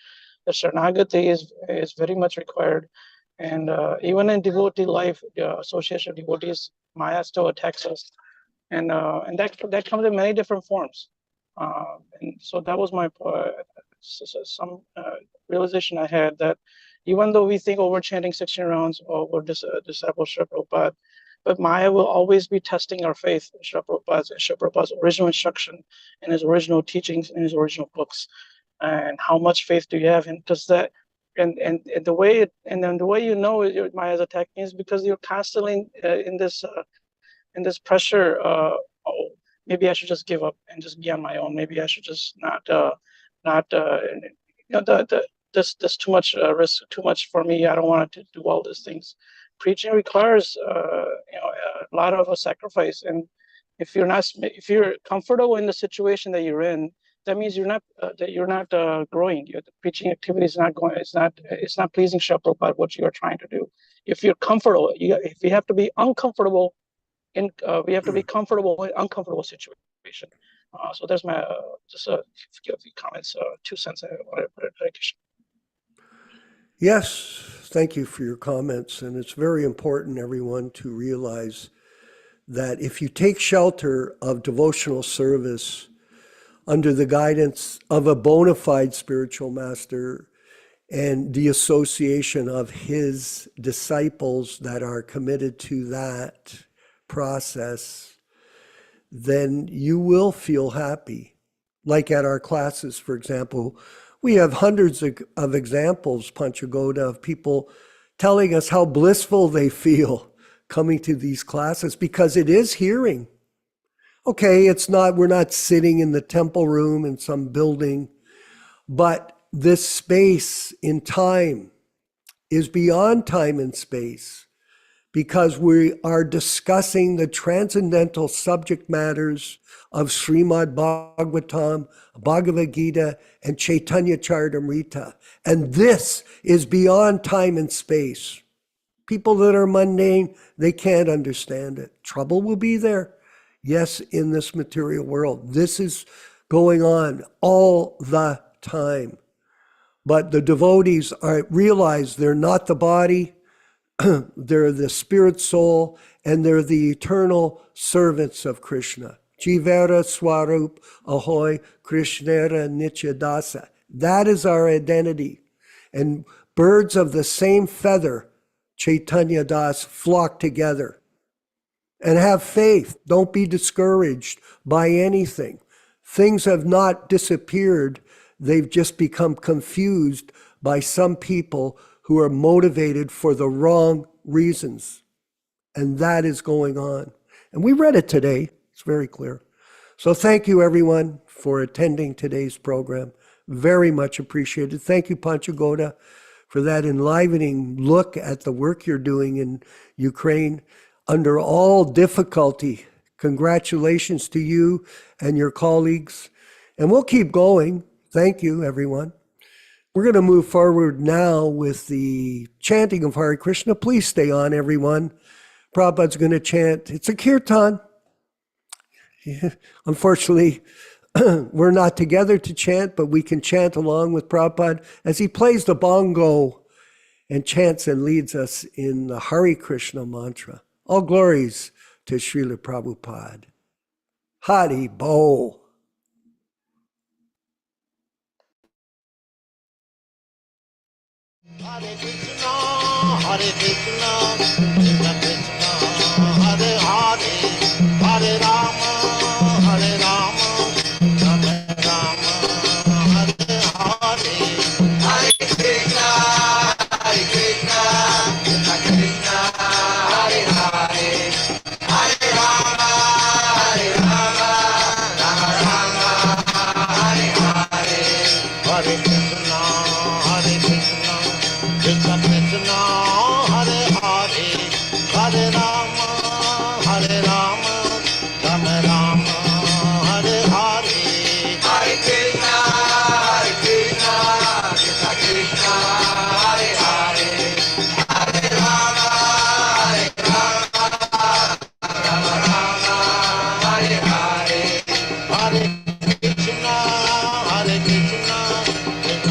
The Sharanagati is very much required, and even in devotee life, the association of devotees, Maya still attacks us, and that comes in many different forms. And so that was my some realization I had, that even though we think over chanting 16 rounds or disciple Srila Prabhupada, but Maya will always be testing our faith in Srila Prabhupada's original instruction and his original teachings and his original books. And how much faith do you have? And does that, and the way you know Maya's attacking is because you're constantly in this pressure. Oh, maybe I should just give up and just be on my own. Maybe I should just not. There's too much risk, too much for me. I don't want to do all these things. Preaching requires a lot of a sacrifice, and if you're comfortable in the situation that you're in, that means you're not growing. The preaching activity is not going. It's not pleasing Srila Prabhupada what you are trying to do. If you're comfortable, if you have to be uncomfortable, we have to be comfortable in uncomfortable situation. So there's my just a few comments, 2 cents. I want to put it. Yes, thank you for your comments. And it's very important, everyone, to realize that if you take shelter of devotional service under the guidance of a bona fide spiritual master and the association of his disciples that are committed to that process, then you will feel happy. Like at our classes, for example, we have hundreds of examples, Panchagoda, of people telling us how blissful they feel coming to these classes, because it is hearing. Okay, we're not sitting in the temple room in some building, but this space in time is beyond time and space, because we are discussing the transcendental subject matters of Srimad Bhagavatam, Bhagavad Gita, and Chaitanya Charitamrita. And this is beyond time and space. People that are mundane, they can't understand it. Trouble will be there. Yes, in this material world. This is going on all the time. But the devotees realize they're not the body, they're the spirit soul, and they're the eternal servants of Krishna. Jivara Swarup Ahoy Krishnera Nityadasa. That is our identity. And birds of the same feather, Chaitanya Das, flock together. And have faith. Don't be discouraged by anything. Things have not disappeared. They've just become confused by some people who are motivated for the wrong reasons. And that is going on. And we read it today. It's very clear. So thank you, everyone, for attending today's program. Very much appreciated. Thank you, Panchagoda, for that enlivening look at the work you're doing in Ukraine under all difficulty. Congratulations to you and your colleagues. And we'll keep going. Thank you, everyone. We're going to move forward now with the chanting of Hare Krishna. Please stay on, everyone. Prabhupada's going to chant. It's a kirtan. Unfortunately, we're not together to chant, but we can chant along with Prabhupada as he plays the bongo and chants and leads us in the Hare Krishna mantra. All glories to Srila Prabhupada. Hari Bo. Hare Krishna, Hare Krishna, Krishna Krishna, Hare Hare, Hare Rama, Hare Rama, Rama Rama, Hare Hare. Hare Krishna, Hare Krishna, Krishna Krishna, Hare Hare, Hare Rama, Hare Rama, Rama Rama, Hare Hare. Hare Krishna, Hare Krishna, Krishna Krishna, Hare Hare, Hare Rama, Hare Rama, Rama Rama, Hare Hare. Hare Krishna, Hare Krishna, Krishna Krishna, Hare Hare, Hare Rama, Hare Rama, Rama Rama, Hare Hare. Hare Krishna, Hare Krishna, Krishna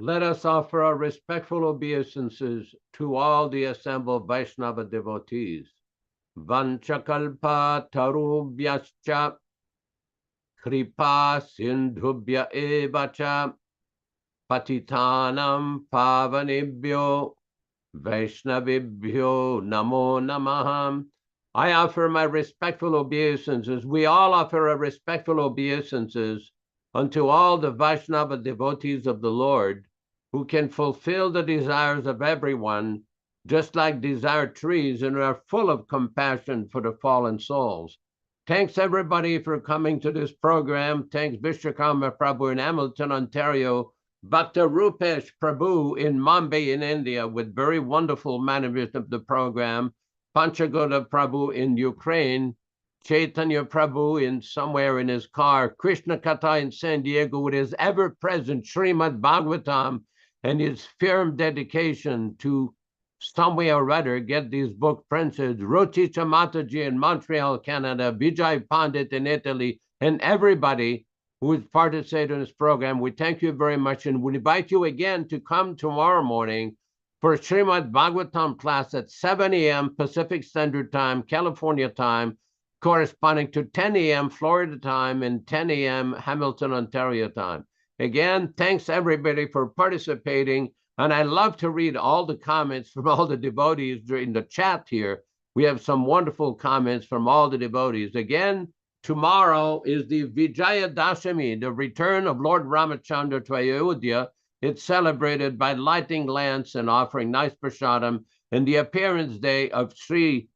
Let us offer our respectful obeisances to all the assembled Vaishnava devotees. Vanchakalpa tarubhyascha kripa sindhubhya evacha patitanam pavanebhyo Vaishnavibhyo namo namaham. I offer my respectful obeisances. We all offer our respectful obeisances unto all the Vaishnava devotees of the Lord who can fulfill the desires of everyone, just like desire trees, and are full of compassion for the fallen souls. Thanks everybody for coming to this program. Thanks Vishwakarma Prabhu in Hamilton, Ontario, Bhakta Rupesh Prabhu in Mumbai in India with very wonderful management of the program, Panchagoda Prabhu in Ukraine, Chaitanya Prabhu in somewhere in his car, Kṛṣṇa Katha in San Diego with his ever-present Srimad Bhagavatam and his firm dedication to some way or other get these book printed, Ruchita Mataji in Montreal, Canada, Vijay Pandit in Italy, and everybody who has participated in this program. We thank you very much, and we invite you again to come tomorrow morning for Srimad Bhagavatam class at 7 a.m. Pacific Standard Time, California time, corresponding to 10 a.m. Florida time and 10 a.m. Hamilton, Ontario time. Again, thanks everybody for participating, and I love to read all the comments from all the devotees during the chat here. We have some wonderful comments from all the devotees. Again, tomorrow is the Vijaya Dashami, the return of Lord Ramachandra to Ayodhya. It's celebrated by lighting lamps and offering nice prasadam, and the appearance day of Sri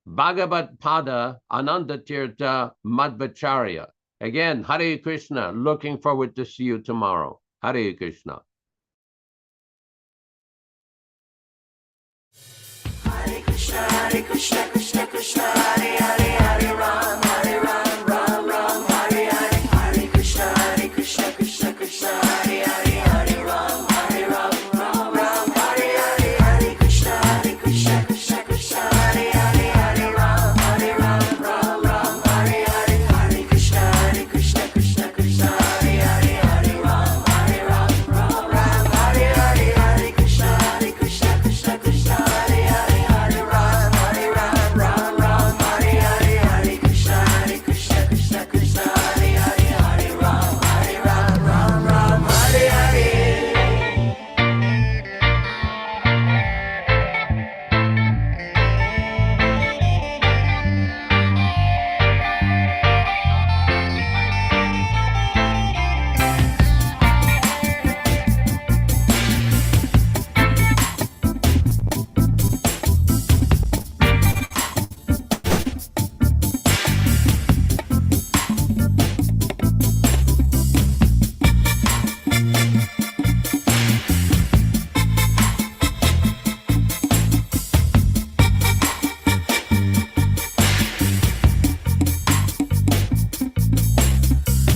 Bhagavat Pada Ananda Tirtha Madhvacharya. Again, Hare Krishna. Looking forward to see you tomorrow. Hare Krishna. Hare Krishna, Krishna Krishna, Hare Hare, Hare Ram, Ram Ram, Hare Hare. Hare Krishna, Krishna Krishna, Hare Hare, Hare Ram, Ram Hare Hare. Hare Krishna, Krishna Krishna, Hare Hare, Hare Ram, Ram Hare Hare. Hare Krishna, Krishna Krishna, Hare Hare, Hare Ram, Ram Hare Hare. Hare Krishna, Krishna Krishna, Hare Hare, Hare Ram, Ram Hare Hare. Hare Krishna, Krishna Krishna, Hare Hare, Hare Ram, Ram Hare Hare. Hare Krishna, Krishna Krishna, Hare Hare, Hare Rama, Rama Hare Hare. Hare Krishna, Krishna Hare Hare, Hare Ram, Ram Hare Hare. Hare Krishna, Krishna Hare Hare, Hare Ram, Ram Hare Hare. Hare Krishna, Krishna Hare Hare,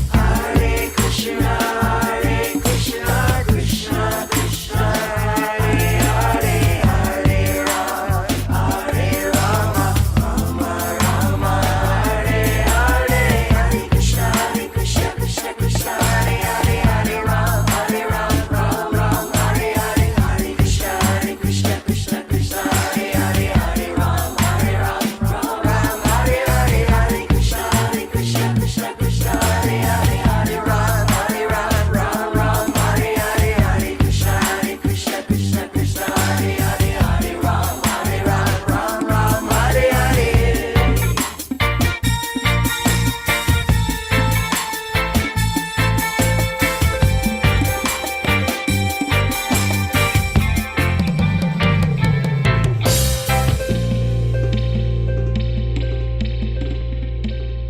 Hare Ram, Ram Hare Hare. Hare Krishna, Krishna Hare Hare, Hare Ram,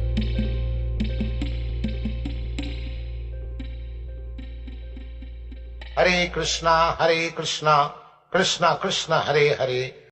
Ram Hare Hare. Hare Krishna, Krishna Krishna, Hare Hare,